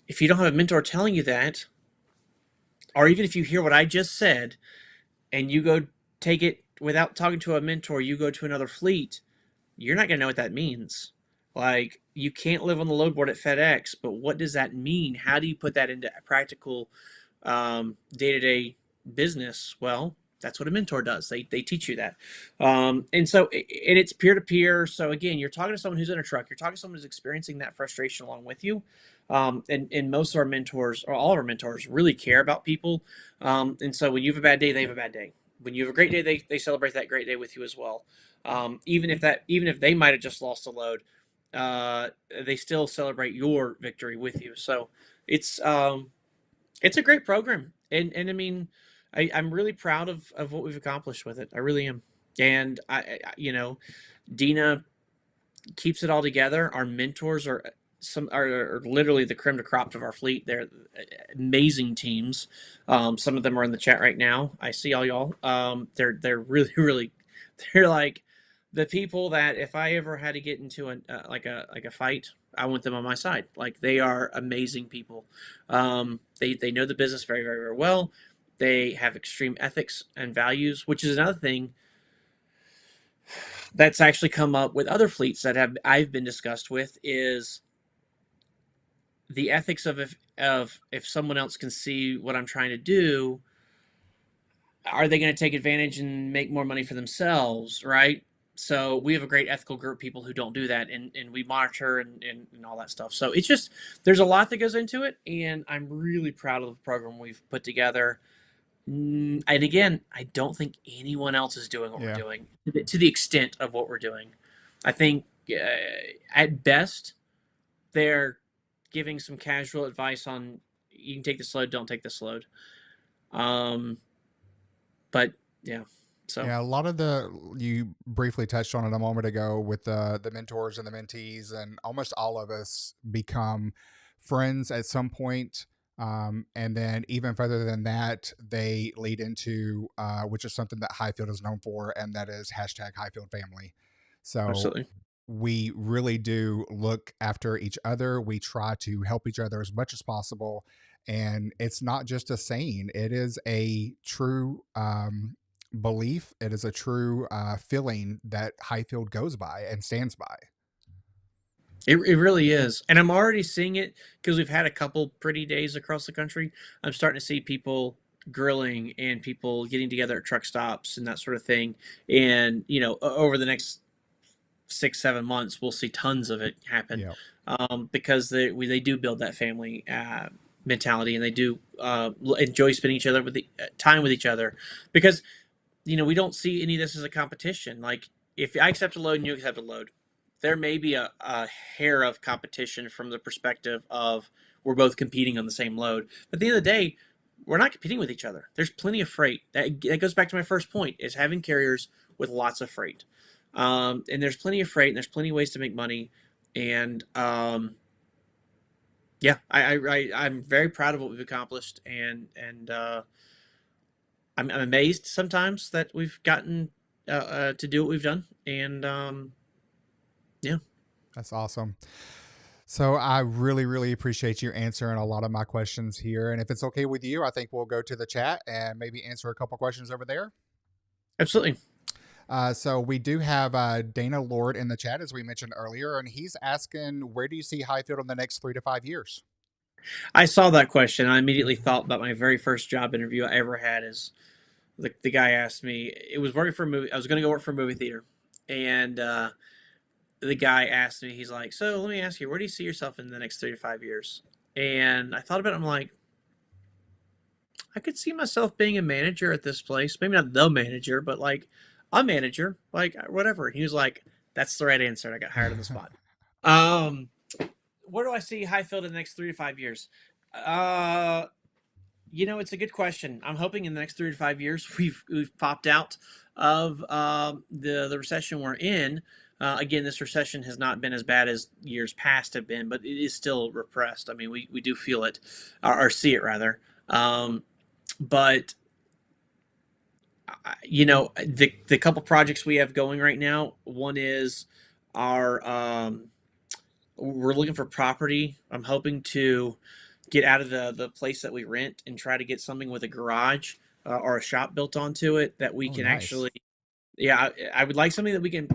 if you don't have a mentor telling you that, or even if you hear what I just said and you go take it without talking to a mentor, you go to another fleet, you're not going to know what that means. Like, you can't live on the load board at FedEx, but what does that mean? How do you put that into practical day to day business? Well, that's what a mentor does. They teach you that. And so, and it's peer to peer. So, again, you're talking to someone who's in a truck, you're talking to someone who's experiencing that frustration along with you. And most of our mentors, or all of our mentors, really care about people. And so, when you have a bad day, they have a bad day. When you have a great day, they celebrate that great day with you as well. Even if they might have just lost a load, they still celebrate your victory with you. So it's um, it's a great program, and I mean, I'm really proud of what we've accomplished with it. I really am, and Dina keeps it all together. Our mentors are literally the creme de crop of our fleet. They're amazing teams. Some of them are in the chat right now. I see all y'all. They're really really they're like the people that if I ever had to get into like a fight, I want them on my side. Like they are amazing people. They know the business very very very well. They have extreme ethics and values, which is another thing that's actually come up with other fleets that have I've been discussed with is the ethics of if someone else can see what I'm trying to do, are they going to take advantage and make more money for themselves, right? So we have a great ethical group of people who don't do that, and we monitor and all that stuff. So it's just there's a lot that goes into it, and I'm really proud of the program we've put together. And again, I don't think anyone else is doing what we're Yeah. doing to the extent of what we're doing. I think at best they're giving some casual advice on you can take this load, don't take this load. Um, but yeah, so Yeah, a lot of the you briefly touched on it a moment ago with the mentors and the mentees, and almost all of us become friends at some point. And then even further than that, they lead into which is something that Highfield is known for, and that is hashtag Highfield family. So absolutely. we really do look after each other. We try to help each other as much as possible. And it's not just a saying, it is a true belief. It is a true feeling that Highfield goes by and stands by. It really is. And I'm already seeing it because we've had a couple pretty days across the country. I'm starting to see people grilling and people getting together at truck stops and that sort of thing. And, over the next 6, 7 months, we'll see tons of it happen Yeah. because they do build that family mentality and they do enjoy spending time with each other because we don't see any of this as a competition. Like if I accept a load and you accept a load, there may be a hair of competition from the perspective of we're both competing on the same load. But at the end of the day, we're not competing with each other. There's plenty of freight. That goes back to my first point: is having carriers with lots of freight. And there's plenty of freight, and there's plenty of ways to make money. And yeah, I'm very proud of what we've accomplished, and I'm amazed sometimes that we've gotten to do what we've done. And yeah, That's awesome. So I really, really appreciate you answering a lot of my questions here. And if it's okay with you, I think we'll go to the chat and maybe answer a couple questions over there. absolutely. So we do have Dana Lord in the chat, as we mentioned earlier, and he's asking, where do you see Highfield in the next 3 to 5 years? I saw that question. I immediately thought about my very first job interview I ever had. Is the guy asked me? It was working for a movie. I was going to go work for a movie theater, and the guy asked me. He's like, "So let me ask you, where do you see yourself in the next 3 to 5 years?" And I thought about it. I'm like, I could see myself being a manager at this place. Maybe not the manager, but like a manager, like whatever. And he was like, "That's the right answer." And I got hired on the spot. Um, where do I see Highfield in the next 3 to 5 years? Uh, it's a good question. I'm hoping in the next 3 to 5 years we've popped out of the recession we're in. Again, this recession has not been as bad as years past have been, but it is still repressed. I mean, we do feel it, or see it rather. But the couple projects we have going right now. One is our we're looking for property. I'm hoping to get out of the place that we rent and try to get something with a garage or a shop built onto it that we Oh, can nice. actually. Yeah, I would like something that we can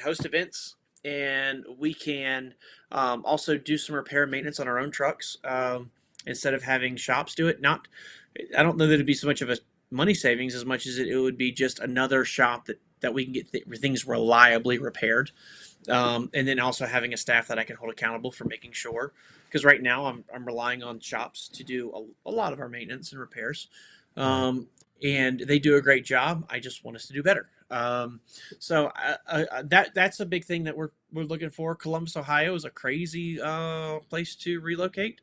host events, and we can also do some repair and maintenance on our own trucks, instead of having shops do it. Not, I don't know that it'd be so much of a money savings as much as it would be just another shop that we can get things reliably repaired, and then also having a staff that I can hold accountable for making sure. Because right now I'm relying on shops to do a lot of our maintenance and repairs, Right. um, and they do a great job. I just want us to do better. So that's a big thing that we're looking for. Columbus, Ohio, is a crazy place to relocate.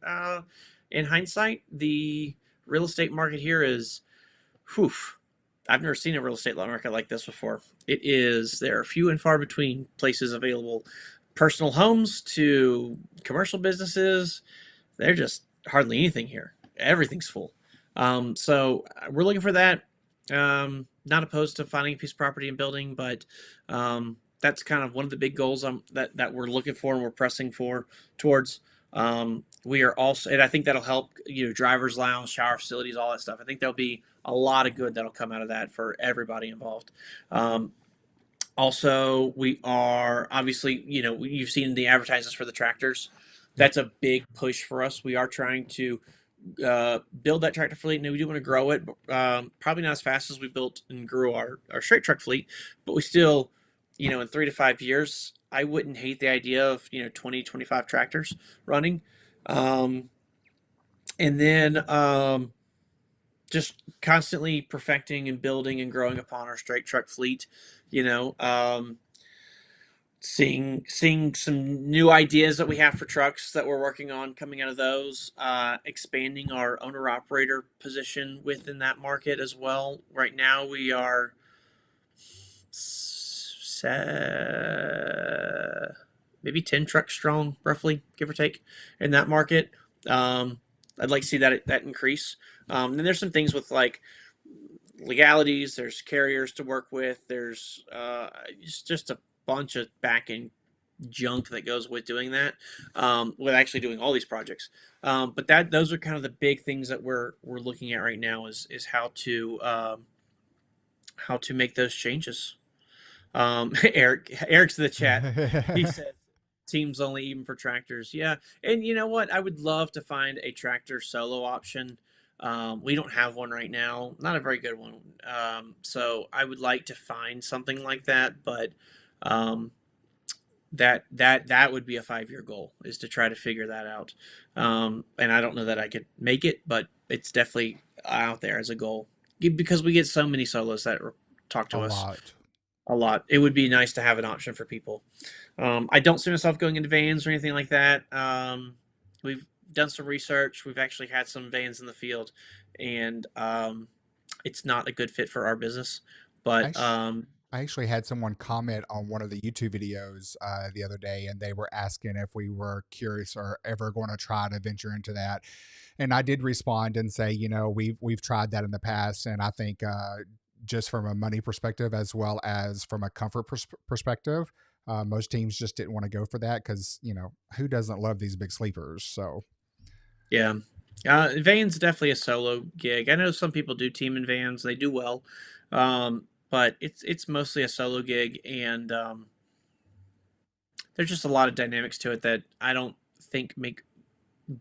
In hindsight, the real estate market here is, whew, I've never seen a real estate market like this before. There are few and far between places available. Personal homes to commercial businesses, they're just hardly anything here. Everything's full. So we're looking for that. Not opposed to finding a piece of property and building, but that's kind of one of the big goals that we're looking for and we're pressing for towards. We are also, and I think that'll help, driver's lounge, shower facilities, all that stuff. I think there'll be a lot of good that'll come out of that for everybody involved. Um, Also, we are obviously, you've seen the advertisements for the tractors. Yep. That's a big push for us. We are trying to build that tractor fleet, and we do want to grow it. Probably not as fast as we built and grew our straight truck fleet, but we still, in 3 to 5 years, I wouldn't hate the idea of 20, 25 tractors running, um, and then just constantly perfecting and building and growing upon our straight truck fleet. You know, seeing some new ideas that we have for trucks that we're working on coming out of those, expanding our owner operator position within that market as well. Right now we are maybe 10 trucks strong, roughly, give or take, in that market. I'd like to see that increase. Then there's some things with like legalities. There's carriers to work with. There's just a bunch of back end junk that goes with doing that, with actually doing all these projects. But those are kind of the big things that we're looking at right now is how to make those changes. Eric's in the chat. He says teams only even for tractors. Yeah, and you know what? I would love to find a tractor solo option. We don't have one right now, not a very good one. So I would like to find something like that, but um, that would be a 5 year goal, is to try to figure that out. And I don't know that I could make it, but it's definitely out there as a goal because we get so many solos that talk A to us lot. a lot. It would be nice to have an option for people. I don't see myself going into vans or anything like that. We've done some research. We've actually had some vans in the field, and it's not a good fit for our business. I, But sh- I actually had someone comment on one of the YouTube videos the other day, and they were asking if we were curious or ever going to try to venture into that. And I did respond and say, we've tried that in the past, and I think just from a money perspective as well as from a comfort perspective, most teams just didn't want to go for that because who doesn't love these big sleepers? So yeah, vans definitely a solo gig. I know some people do team in vans; they do well, but it's mostly a solo gig, and there's just a lot of dynamics to it that I don't think make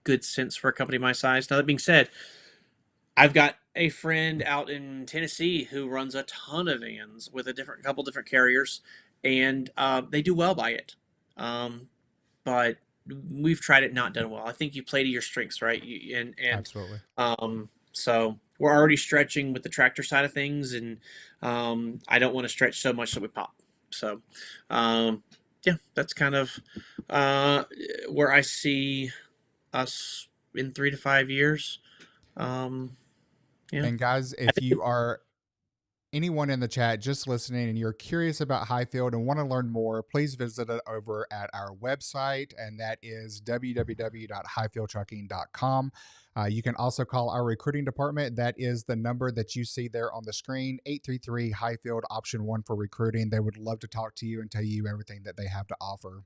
good sense for a company my size. Now that being said, I've got a friend out in Tennessee who runs a ton of vans with a couple different carriers, and they do well by it. Um, but we've tried it, not done well. I think you play to your strengths, right? absolutely. So we're already stretching with the tractor side of things, and I don't want to stretch so much that we pop. So, um, yeah, that's kind of uh, where I see us in 3 to 5 years. Um, yeah. And guys, I if think you are anyone in the chat just listening and you're curious about Highfield and want to learn more, please visit it over at our website, and that is www.hyfieldtrucking.com. You can also call our recruiting department. That is the number that you see there on the screen, 833 Highfield, option 1 for recruiting. They would love to talk to you and tell you everything that they have to offer.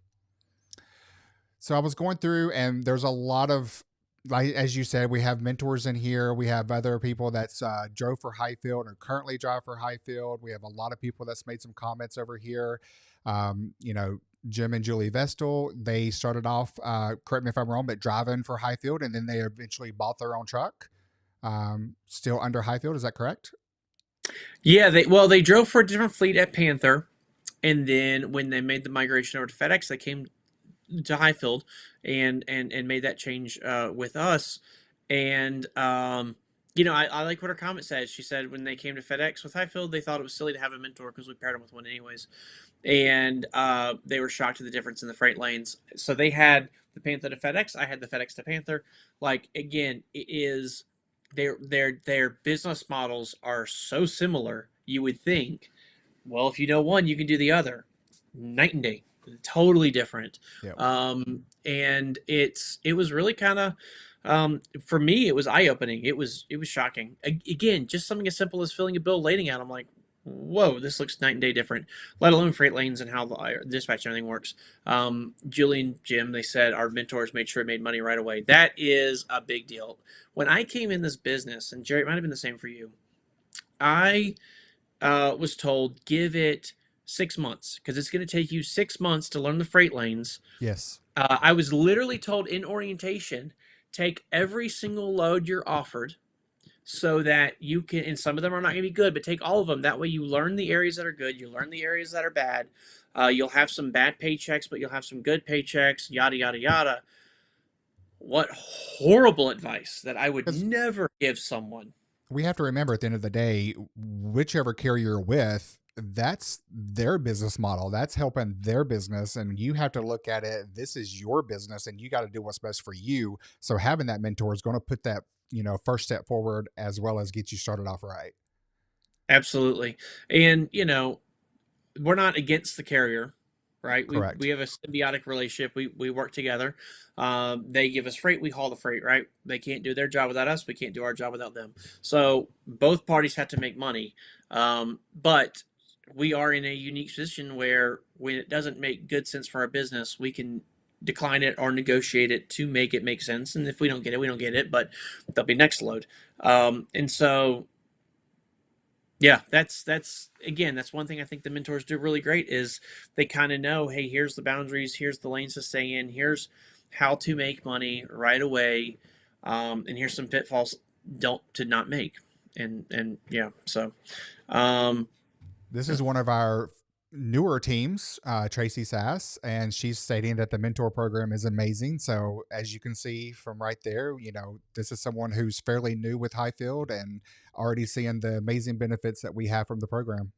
So I was going through, and there's a lot of, like as you said, we have mentors in here. We have other people that's drove for Highfield or currently drive for Highfield. We have a lot of people that's made some comments over here. You know, Jim and Julie Vestal, they started off, correct me if I'm wrong, but driving for Highfield, and then they eventually bought their own truck, still under Highfield. Is that correct? yeah, they drove for a different fleet at Panther, and then when they made the migration over to FedEx, they came to Highfield and made that change with us. And I like what her comment said. She said when they came to FedEx with Highfield, they thought it was silly to have a mentor because we paired them with one anyways, and they were shocked at the difference in the freight lanes. So they had the Panther to FedEx. I had the FedEx to Panther. Like again, it is their business models are so similar. You would think, well, if you know one, you can do the other. Night and day, totally different. Yep. And it was really kind of for me, it was eye opening. It was shocking. Again, just something as simple as filling a bill of lading out. I'm like, whoa, this looks night and day different. Let alone freight lanes and how the dispatch and everything works. Julie and Jim, they said our mentors made sure it made money right away. That is a big deal. When I came in this business, and Jerry, it might have been the same for you. I was told give it 6 months because it's going to take you 6 months to learn the freight lanes. Yes. I was literally told in orientation, take every single load you're offered so that you can, and some of them are not going to be good, but take all of them. That way you learn the areas that are good, you learn the areas that are bad. You'll have some bad paychecks, but you'll have some good paychecks, yada, yada, yada. What horrible advice that I would Because never give someone. we have to remember at the end of the day, whichever carrier you're with, that's their business model. That's helping their business. And you have to look at it. This is your business and you got to do what's best for you. So having that mentor is going to put that, first step forward as well as get you started off right. Absolutely. And, we're not against the carrier, right? We Correct. have a symbiotic relationship. We work together. They give us freight, we haul the freight, right? They can't do their job without us. We can't do our job without them. So both parties have to make money. But we are in a unique position where when it doesn't make good sense for our business, we can decline it or negotiate it to make it make sense. And if we don't get it, we don't get it. But there'll be next load. And so yeah, that's again, that's one thing I think the mentors do really great is they kind of know, hey, here's the boundaries, here's the lanes to stay in, here's how to make money right away, and here's some pitfalls don't to not make, and yeah, so um, This yeah. is one of our newer teams, Tracy Sass, and she's stating that the mentor program is amazing. So as you can see from right there, this is someone who's fairly new with Highfield and already seeing the amazing benefits that we have from the program.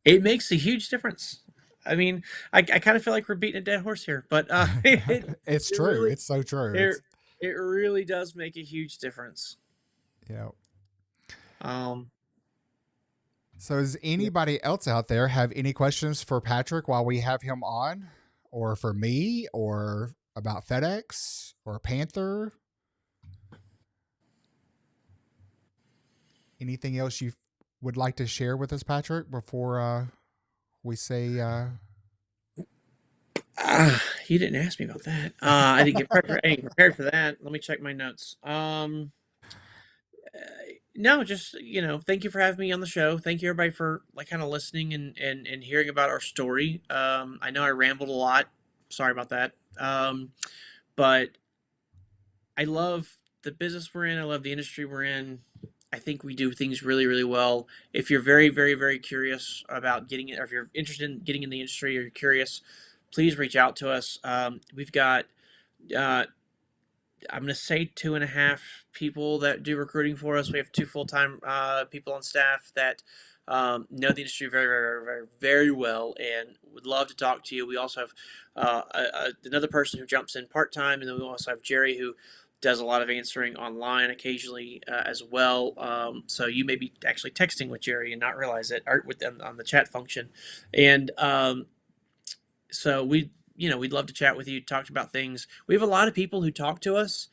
It makes a huge difference. I mean, I kind of feel like we're beating a dead horse here, but it It's it true. really It's so true. it it really does make a huge difference. Yeah. Um, So does yeah. anybody else out there have any questions for Patrick while we have him on, or for me, or about FedEx or Panther? Anything else you would like to share with us, Patrick, before we say You didn't ask me about that. I didn't I ain't prepared for that. Let me check my notes. Uh, no, just thank you for having me on the show. Thank you everybody for like kind of listening and hearing about our story. I know I rambled a lot. Sorry about that. But I love the business we're in. I love the industry we're in. I think we do things really, really well. If you're very, very, very curious about getting it, or if you're interested in getting in the industry, or you're curious, please reach out to us. We've got uh, I'm going to say 2.5 people that do recruiting for us. We have 2 full-time people on staff that know the industry very, very, very, very well and would love to talk to you. We also have another person who jumps in part-time, and then we also have Jerry, who does a lot of answering online occasionally as well. So you may be actually texting with Jerry and not realize it, or with them on the chat function. And so we'd love to chat with you, talk about things. We have a lot of people who talk to us,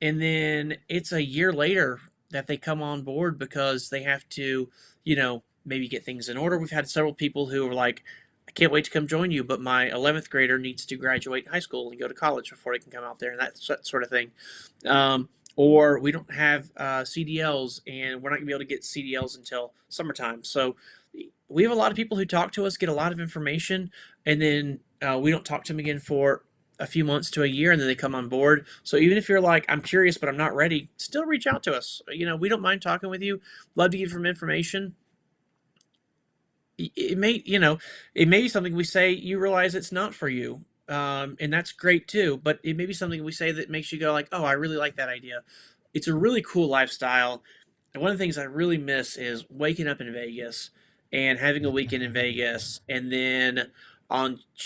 and then it's a year later that they come on board because they have to, maybe get things in order. We've had several people who are like, I can't wait to come join you, but my 11th grader needs to graduate high school and go to college before they can come out there, and that sort of thing. Um, or we don't have CDLs, and we're not going to be able to get CDLs until summertime. So we have a lot of people who talk to us, get a lot of information, and then we don't talk to them again for a few months to a year, and then they come on board. So even if you're like, I'm curious, but I'm not ready, still reach out to us. We don't mind talking with you. Love to give you some information. It may be something we say you realize it's not for you, and that's great too. But it may be something we say that makes you go like, oh, I really like that idea. It's a really cool lifestyle. And one of the things I really miss is waking up in Vegas and having a weekend in Vegas, and then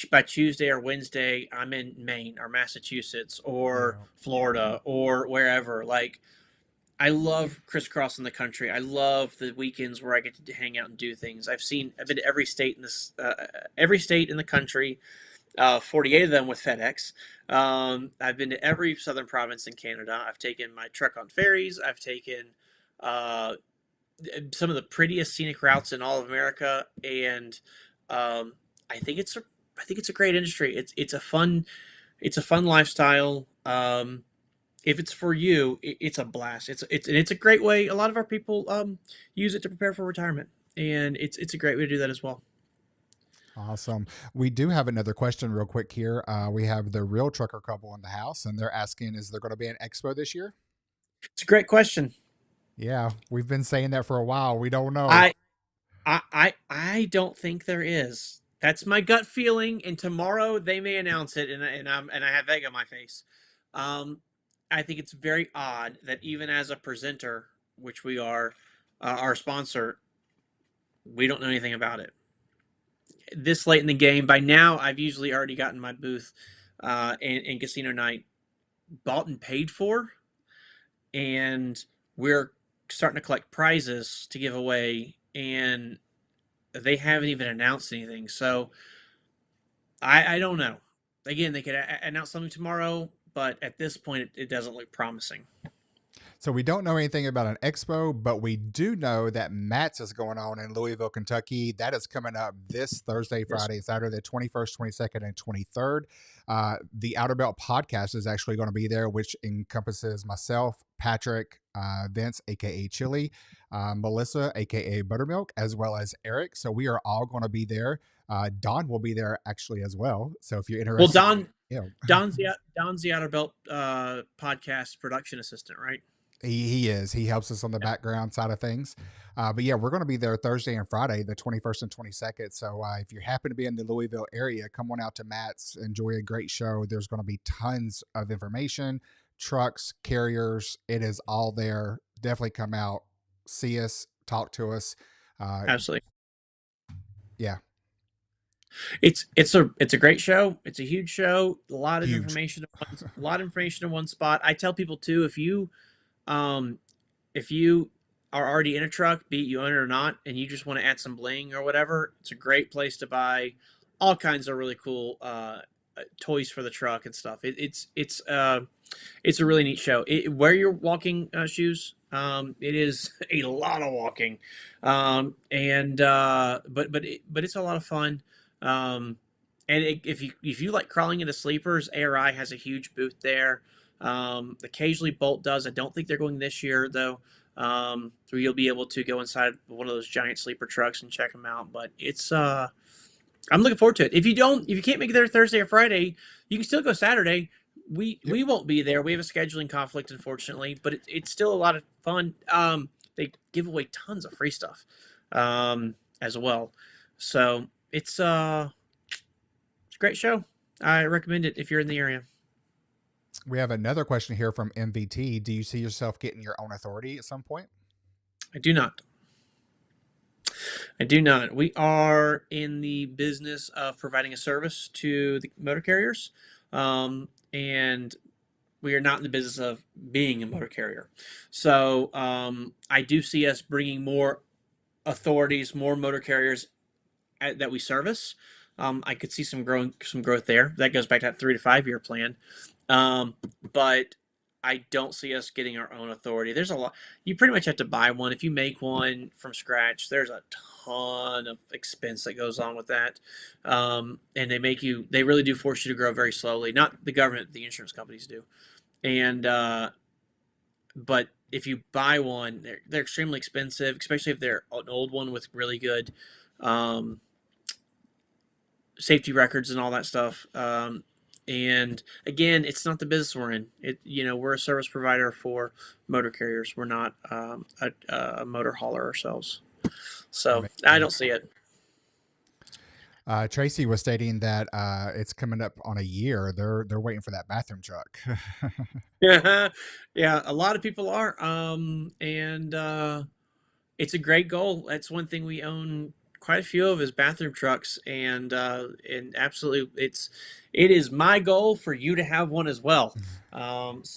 by Tuesday or Wednesday, I'm in Maine or Massachusetts or Yeah. Florida or wherever. Like, I love crisscrossing the country. I love the weekends where I get to hang out and do things. I've been to every state in the country, 48 of them with FedEx. I've been to every southern province in Canada. I've taken my truck on ferries. I've taken uh, some of the prettiest scenic routes in all of America, and um, I think it's a great industry. It's a fun lifestyle. If it's for you, it's a blast. It's a great way. A lot of our people use it to prepare for retirement, and it's a great way to do that as well. Awesome. We do have another question real quick here. We have the real trucker couple in the house, and they're asking, is there going to be an expo this year? It's a great question. Yeah, we've been saying that for a while. We don't know. I I don't think there is. That's my gut feeling, and tomorrow they may announce it, and I have egg on my face. Um, I think it's very odd that even as a presenter, which we are, our sponsor, we don't know anything about it. This late in the game, by now I've usually already gotten my booth and casino night bought and paid for, and we're starting to collect prizes to give away, and they haven't even announced anything. So I don't know. Again, they could announce something tomorrow, but at this point, it doesn't look promising. So we don't know anything about an expo, but we do know that Matt's is going on in Louisville, Kentucky. That is coming up this Thursday, Yes. Friday, Saturday, the 21st, 22nd, and 23rd. The Outer Belt podcast is actually going to be there, which encompasses myself, Patrick, Vince, aka Chili, Melissa, aka Buttermilk, as well as Eric. So we are all going to be there. Don will be there actually as well. So if you're Well, interested, Don you know, Don's the Outer Belt podcast production assistant, right? he is. He helps us on the Yeah. background side of things. But yeah, we're going to be there Thursday and Friday, the 21st and 22nd. So if you happen to be in the Louisville area, come on out to Matt's. Enjoy a great show. There's going to be tons of information, trucks, carriers. It is all there. Definitely come out, see us, talk to us. Uh, Absolutely. yeah, It's a great show. It's a huge show. huge. A lot of information in one spot. I tell people too, um if you are already in a truck, be it you own it or not, and you just want to add some bling or whatever, it's a great place to buy all kinds of really cool toys for the truck and stuff. It's a really neat show. Wear your walking shoes. It is a lot of walking, and but it's a lot of fun. Um, and if you like crawling into sleepers, ARI has a huge booth there. Occasionally Bolt does. I don't think they're going this year though. So you'll be able to go inside one of those giant sleeper trucks and check them out. But I'm looking forward to it. If you can't make it there Thursday or Friday, you can still go Saturday. We Yep. we won't be there. We have a scheduling conflict, unfortunately, but it's still a lot of fun. They give away tons of free stuff as well. So it's a great show. I recommend it if you're in the area. We have another question here from MVT. Do you see yourself getting your own authority at some point? I do not. I do not. We are in the business of providing a service to the motor carriers, and we are not in the business of being a motor carrier. So I do see us bringing more authorities, more motor carriers that we service. I could see some growth there. That goes back to that 3 to 5 year plan. Um, but I don't see us getting our own authority. There's a lot. You pretty much have to buy one. If you make one from scratch, there's a ton of expense that goes on with that. And they really do force you to grow very slowly. Not the government, the insurance companies do. And, but if you buy one, they're extremely expensive, especially if they're an old one with really good, um, safety records and all that stuff. And again, it's not the business we're in. We're a service provider for motor carriers. We're not a motor hauler ourselves. That So makes I don't sense. see it. Tracy was stating that it's coming up on a year. They're waiting for that bathroom truck. Yeah, yeah. A lot of people are, and it's a great goal. That's one thing we own quite a few of is bathroom trucks, and absolutely, it is my goal for you to have one as well.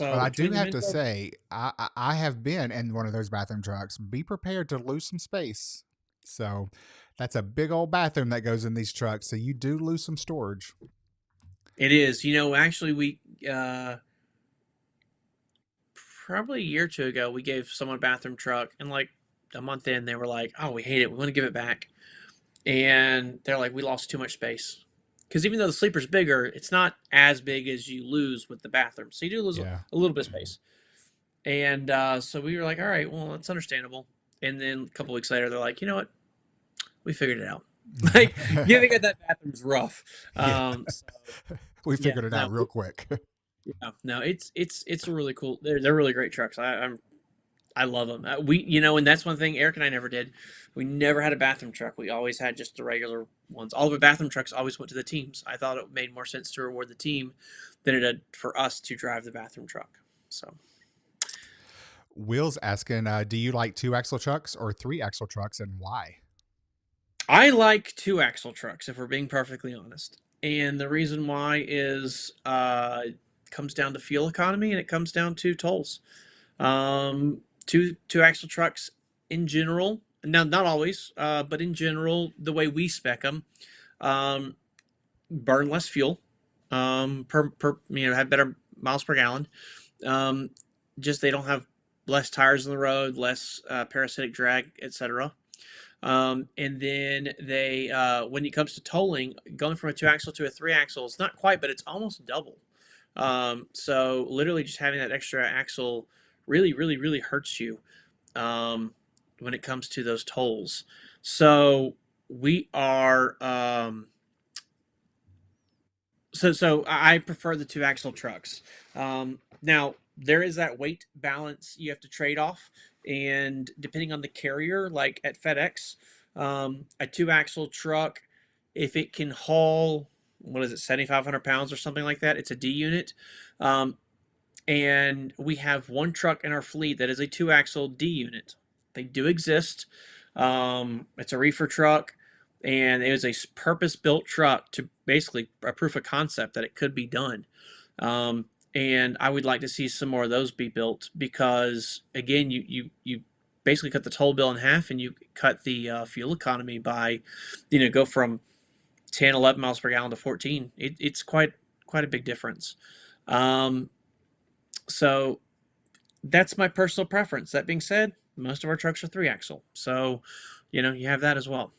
But So I do between the have to mental, say, I have been in one of those bathroom trucks. Be prepared to lose some space. So that's a big old bathroom that goes in these trucks. So you do lose some storage. it is. Actually, we probably a year or two ago, we gave someone a bathroom truck, and like a month in, they were like, "Oh, we hate it. We want to give it back." And they're like, "We lost too much space." Because even though the sleeper's bigger, it's not as big as you lose with the bathroom. So you do lose Yeah. a little bit of space. And so we were like, all right, well, that's understandable. And then a couple weeks later, they're like, you know what? We figured it out. Like giving it that bathroom's rough. Yeah. So We yeah, figured it no, out real quick. yeah, no, it's a really cool. They're really great trucks. I love them. And that's one thing Eric and I never did. We never had a bathroom truck. We always had just the regular ones. All of the bathroom trucks always went to the teams. I thought it made more sense to reward the team than it did for us to drive the bathroom truck. So Will's asking, do you like 2 axle trucks or 3 axle trucks and why? I like 2 axle trucks, if we're being perfectly honest. And the reason why is it comes down to fuel economy and it comes down to tolls. Two axle trucks in general, now not always, but in general, the way we spec them, um, burn less fuel, have better miles per gallon. Um, just they don't have less tires on the road, less parasitic drag, etc. And then when it comes to tolling, going from a 2 axle to a 3 axle, it's not quite, but it's almost double. So literally just having that extra axle really, really, really hurts you um, when it comes to those tolls. So we are so I prefer the 2 axle trucks. Now there is that weight balance you have to trade off, and depending on the carrier, like at FedEx, a 2 axle truck, if it can haul, what is it, 7,500 pounds or something like that, it's a D unit. Um, and we have one truck in our fleet that is a 2 axle D unit. They do exist. It's a reefer truck, and it was a purpose built truck to basically a proof of concept that it could be done. Um, and I would like to see some more of those be built because, again, you basically cut the toll bill in half and you cut the fuel economy by, go from 10, 11 miles per gallon to 14. It's quite a big difference. Um, so that's my personal preference. That being said, most of our trucks are 3 axle, so you have that as well.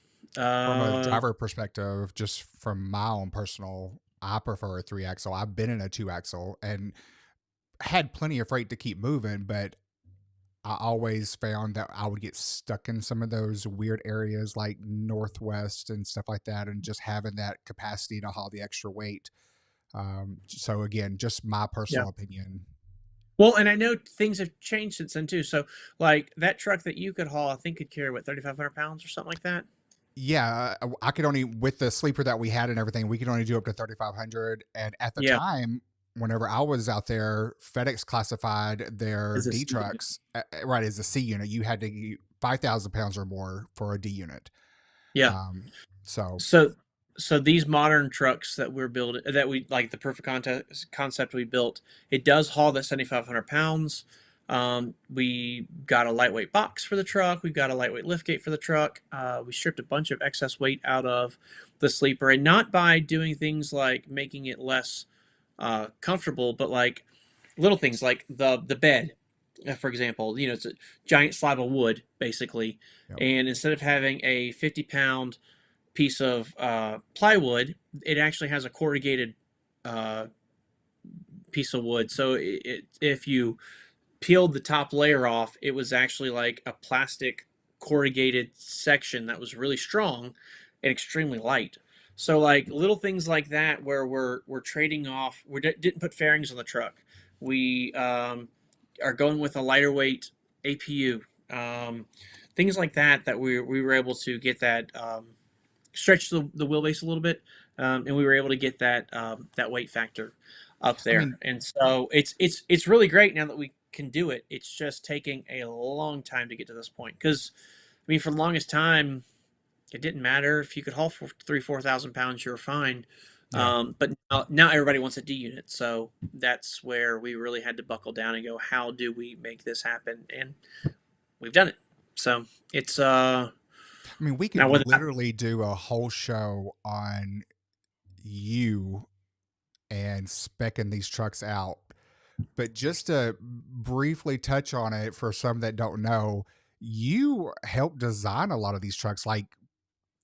From a Uh, driver perspective, just from my own personal, I prefer a 3 axle. I've been in a 2 axle and had plenty of freight to keep moving, but I always found that I would get stuck in some of those weird areas like Northwest and stuff like that, and just having that capacity to haul the extra weight. So again, just my yeah. personal opinion. Well, and I know things have changed since then too. So, like that truck that you could haul, I think could carry what 3,500 pounds or something like that. Yeah, I could only with the sleeper that we had and everything, we could only do up to 3,500. And at the Yeah. time, whenever I was out there, FedEx classified their As a D C. trucks right as a C unit. You had to 5,000 pounds or more for a D unit. Yeah. Um, so So so these modern trucks that we're building, that we like, the perfect concept we built, it does haul that 7,500 pounds. We got a lightweight box for the truck. We've got a lightweight liftgate for the truck. We stripped a bunch of excess weight out of the sleeper, and not by doing things like making it less comfortable, but like little things like the bed, for example. It's a giant slab of wood basically, yep. and instead of having a 50-pound piece of plywood, it actually has a corrugated uh, piece of wood. So if you peeled the top layer off, it was actually like a plastic corrugated section that was really strong and extremely light. So like little things like that, where we're trading off. We didn't put fairings on the truck. We are going with a lighter weight APU. Things like that, that we were able to get that stretch the wheelbase a little bit, and we were able to get that weight factor up I there. mean, And so it's really great now that we can do it. It's just taking a long time to get to this point, because I mean, for the longest time, it didn't matter if you could haul for 3,000 to 4,000 pounds, you were fine. yeah. But now everybody wants a D unit, so that's where we really had to buckle down and go, how do we make this happen? And we've done it. So it's I mean, we now could whether or not, literally do a whole show on you and specking these trucks out. But just to briefly touch on it for some that don't know, you helped design a lot of these trucks, like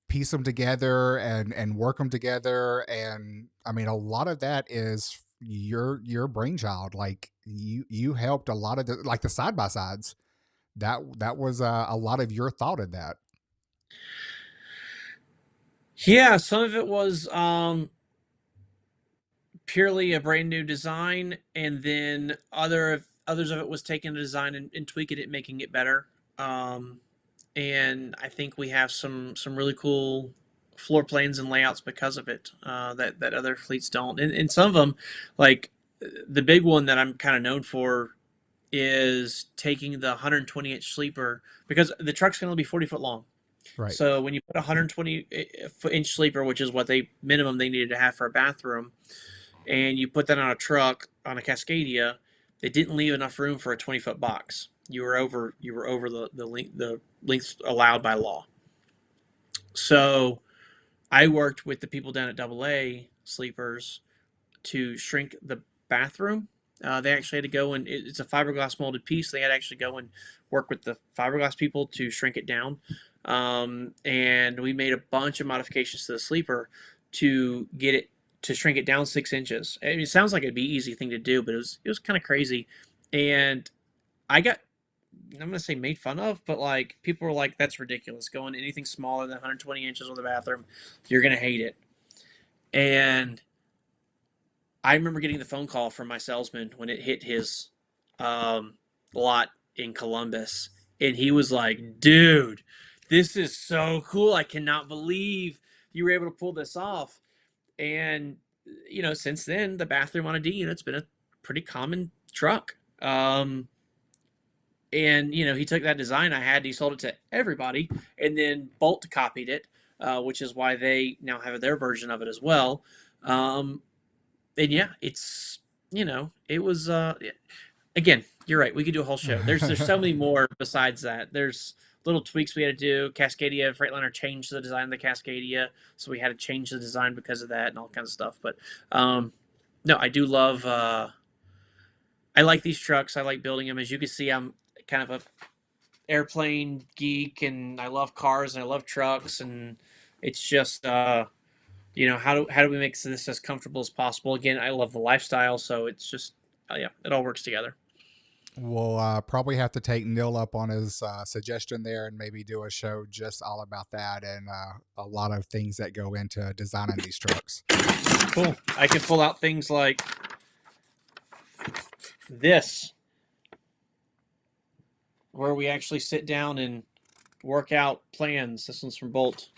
piece them together and work them together. And I mean, a lot of that is your brainchild. Like you helped a lot of like the side by sides. That was a lot of your thought in that. yeah, some of it was purely a brand new design, and then others of it was taking the design and tweaking it, making it better. Um, and I think we have some really cool floor plans and layouts because of it, that other fleets don't. And some of them, like the big one that I'm kind of known for, is taking the 120-inch sleeper, because the truck's going to be 40 foot long. Right. So when you put a 120-inch sleeper, which is what they minimum they needed to have for a bathroom, and you put that on a truck on a Cascadia, they didn't leave enough room for a 20-foot box. You were over the length allowed by law. So I worked with the people down at AA Sleepers to shrink the bathroom. They actually had to go, and it's a fiberglass molded piece. They had to actually go and work with the fiberglass people to shrink it down. And we made a bunch of modifications to the sleeper to get it to shrink it down 6 inches. I mean, it sounds like it'd be an easy thing to do, but it was kind of crazy. And I got, I'm gonna say, made fun of, but like people were like, "That's ridiculous. Going anything smaller than 120 inches with a bathroom, you're gonna hate it." And I remember getting the phone call from my salesman when it hit his um, lot in Columbus, and he was like, "Dude, this is so cool! I cannot believe you were able to pull this off." And since then, the bathroom on a D unit's been a pretty common truck. And he took that design I had, he sold it to everybody, and then Bolt copied it, which is why they now have their version of it as well. Um, and yeah, it was again, you're right. We could do a whole show. There's so many more besides that. There's little tweaks we had to do. Cascadia Freightliner changed the design of the Cascadia, so we had to change the design because of that and all kinds of stuff. But no, I do love. I like these trucks. I like building them. As you can see, I'm kind of a airplane geek, and I love cars and I love trucks, and it's just how do we make this as comfortable as possible? Again, I love the lifestyle, so it's just yeah, it all works together. We'll probably have to take Neil up on his suggestion there and maybe do a show just all about that and a lot of things that go into designing these trucks. Cool. I can pull out things like this, where we actually sit down and work out plans. This one's from Bolt.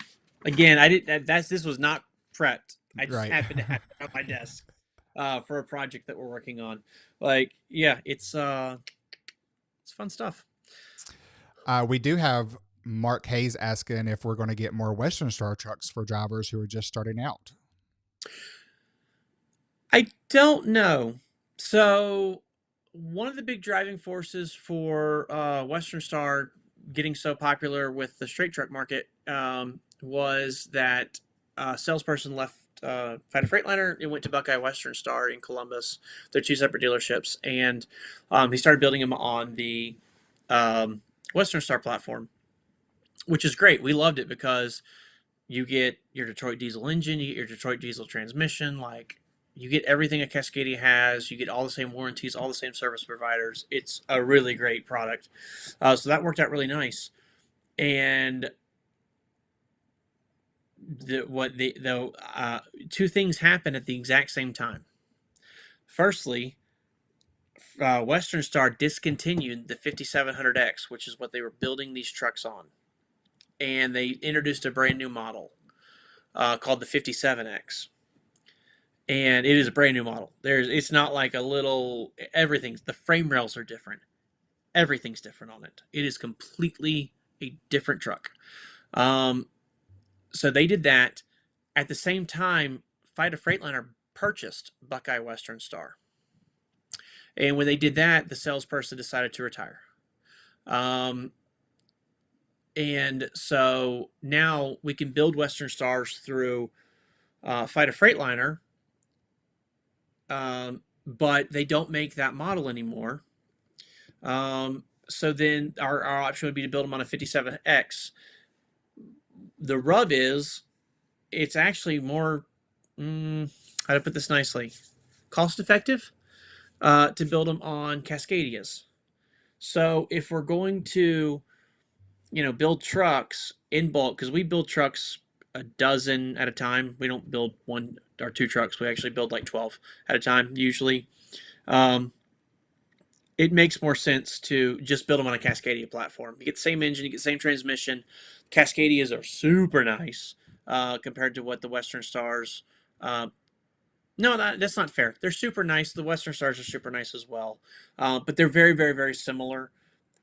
Again, I didn't. This was not prepped. I just Right. happened to have it on my desk. for a project that we're working on. Like, yeah, it's fun stuff. We do have Mark Hayes asking if we're going to get more Western Star trucks for drivers who are just starting out. I don't know. So, one of the big driving forces for Western Star getting so popular with the straight truck market was that a salesperson left Fighter Freightliner and went to Buckeye Western Star in Columbus. They're two separate dealerships, and he started building them on the Western Star platform, which is great. We loved it because you get your Detroit diesel engine, you get your Detroit diesel transmission, like you get everything a Cascadia has. You get all the same warranties, all the same service providers. It's a really great product. So that worked out really nice. And two things happened at the exact same time. Firstly, Western Star discontinued the 5700X, which is what they were building these trucks on, and they introduced a brand new model called the 57X. And it is a brand new model. It's not like a little everything's the frame rails are different. Everything's different on it. It is completely a different truck. So they did that. At the same time, Fighter Freightliner purchased Buckeye Western Star. And when they did that, the salesperson decided to retire. And so now we can build Western Stars through Fighter Freightliner, but they don't make that model anymore. So then our option would be to build them on a 57X. The rub is it's actually more, how to put this nicely, cost effective to build them on Cascadias. So if we're going to, build trucks in bulk, because we build trucks a dozen at a time. We don't build one or two trucks. We actually build like 12 at a time usually. It makes more sense to just build them on a Cascadia platform. You get the same engine, you get the same transmission. Cascadias are super nice compared to what the Western Stars. No, that's not fair. They're super nice. The Western Stars are super nice as well, but they're very, very, very similar.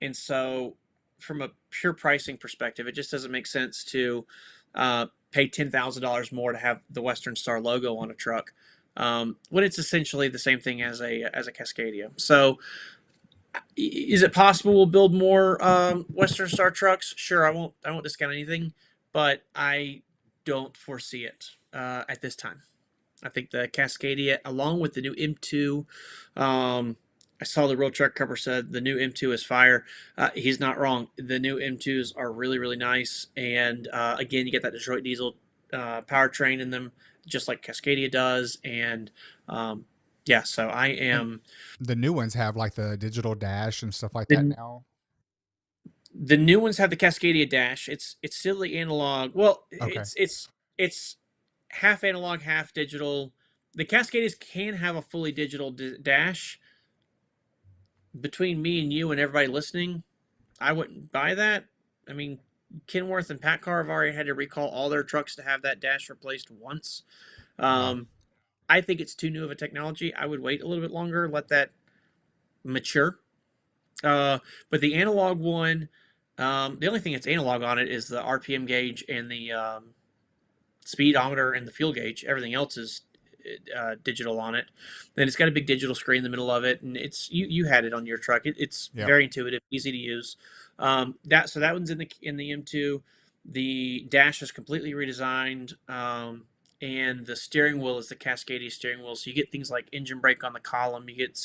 And so, from a pure pricing perspective, it just doesn't make sense to pay $10,000 more to have the Western Star logo on a truck when it's essentially the same thing as a Cascadia. So, is it possible we'll build more Western Star trucks? Sure, I won't discount anything, but I don't foresee it at this time. I think the Cascadia, along with the new M2, I saw the Real Truck Cover said the new M2 is fire. He's not wrong. The new M2s are really, really nice. And again, you get that Detroit diesel powertrain in them, just like Cascadia does. And yeah, so I And am. the new ones have like the digital dash and stuff like that The, now. the new ones have the Cascadia dash. It's still the analog. Well, Okay. it's half analog, half digital. The Cascadias can have a fully digital dash. Between me and you and everybody listening, I wouldn't buy that. I mean, Kenworth and Patcar have already had to recall all their trucks to have that dash replaced once. Wow. Um, I think it's too new of a technology. I would wait a little bit longer, let that mature. But the analog one, the only thing that's analog on it is the RPM gauge and the speedometer and the fuel gauge. Everything else is digital on it. Then it's got a big digital screen in the middle of it, and it's you had it on your truck. It's Yep. very intuitive, easy to use. That one's in the M2. The dash is completely redesigned. And the steering wheel is the Cascadia steering wheel. So you get things like engine brake on the column, you get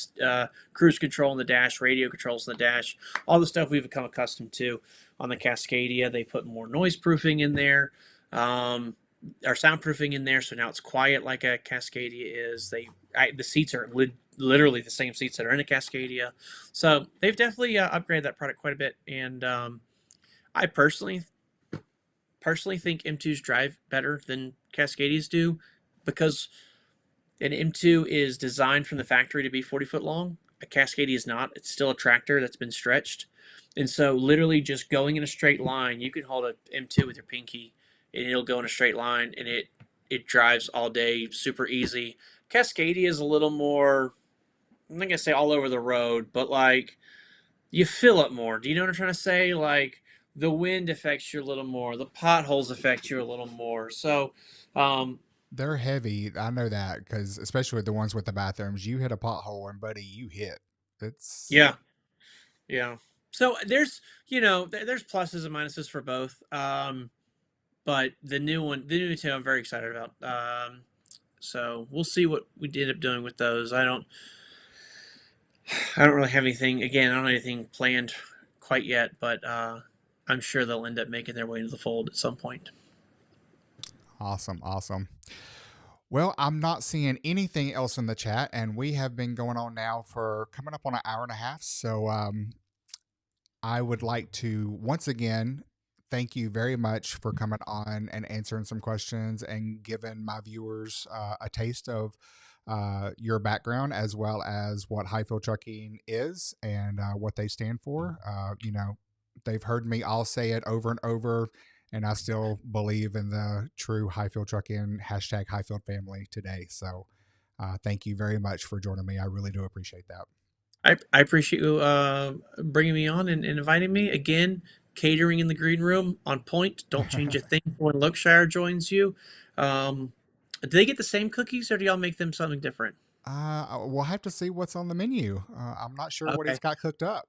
cruise control on the dash, radio controls on the dash, all the stuff we've become accustomed to on the Cascadia. They put more noise proofing in there, or soundproofing in there, so now it's quiet like a Cascadia is. The seats are literally the same seats that are in a Cascadia, so they've definitely upgraded that product quite a bit. And I personally think M2s drive better than Cascadias do because an M2 is designed from the factory to be 40-foot long. A Cascadia is not. It's still a tractor that's been stretched. And so literally just going in a straight line, you can hold a M2 with your pinky and it'll go in a straight line and It drives all day, super easy. Cascadia is a little more, I'm not gonna say all over the road, but like you feel it more. Do you know what I'm trying to say? Like the wind affects you a little more, the potholes affect you a little more. So, um, They're heavy. I know that because especially with the ones with the bathrooms, you hit a pothole and buddy, you hit. It's yeah, yeah. So there's, there's pluses and minuses for both. But the new two, I'm very excited about. So we'll see what we end up doing with those. I don't really have anything. Again, I don't have anything planned quite yet, but I'm sure they'll end up making their way into the fold at some point. awesome. Awesome. Well, I'm not seeing anything else in the chat, and we have been going on now for coming up on an hour and a half. So I would like to once again thank you very much for coming on and answering some questions and giving my viewers a taste of your background as well as what Hyfield Trucking is and what they stand for. They've heard me all say it over and over, and I still believe in the true Hyfield Trucking hashtag Hyfield family today. So thank you very much for joining me. I really do appreciate that. I appreciate you bringing me on and inviting me again. Catering in the green room on point. Don't change a thing for when Lookshire joins you. Do they get the same cookies, or do y'all make them something different? We'll have to see what's on the menu. I'm not sure what he's Okay. got cooked up.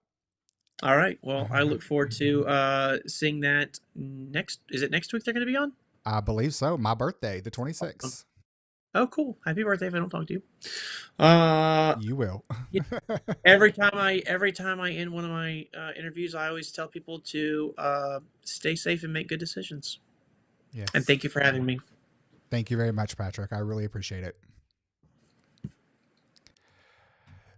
All right. Well, I look forward to seeing that next. Is it next week they're going to be on? I believe so. My birthday, the Awesome. 26th. Oh, cool! Happy birthday if I don't talk to you. Uh, You will. yeah, every time I end one of my interviews, I always tell people to stay safe and make good decisions. And Yes. thank you for having me. Thank you very much, Patrick. I really appreciate it.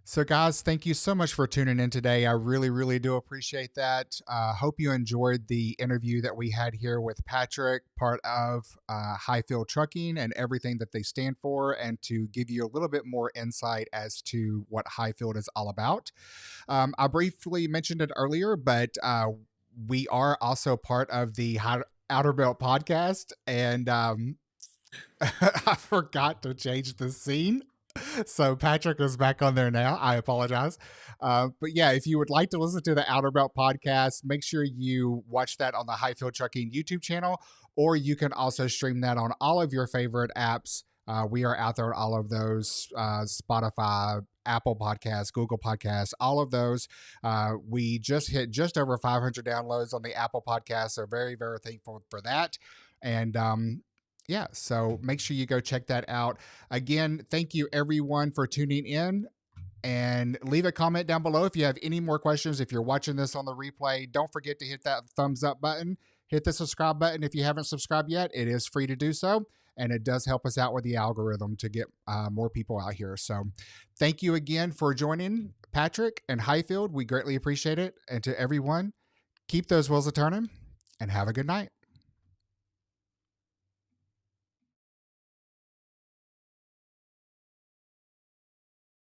So, guys, thank you so much for tuning in today. I really, really do appreciate that. Hope you enjoyed the interview that we had here with Patrick, part of Hyfield Trucking and everything that they stand for, and to give you a little bit more insight as to what Hyfield is all about. I briefly mentioned it earlier, but we are also part of the Outer Belt podcast, and I forgot to change the scene. So Patrick is back on there now. I apologize. But yeah, if you would like to listen to the Outer Belt podcast, make sure you watch that on the Hyfield Trucking YouTube channel, or you can also stream that on all of your favorite apps. We are out there on all of those Spotify, Apple Podcasts, Google Podcasts, all of those. We just hit just over 500 downloads on the Apple Podcast. So very, very thankful for that. And yeah, so make sure you go check that out. Again, thank you everyone for tuning in, and leave a comment down below if you have any more questions. If you're watching this on the replay, don't forget to hit that thumbs up button. Hit the subscribe button if you haven't subscribed yet. It is free to do so, and it does help us out with the algorithm to get more people out here. So thank you again for joining Patrick and Hyfield. We greatly appreciate it. And to everyone, keep those wheels a turning and have a good night.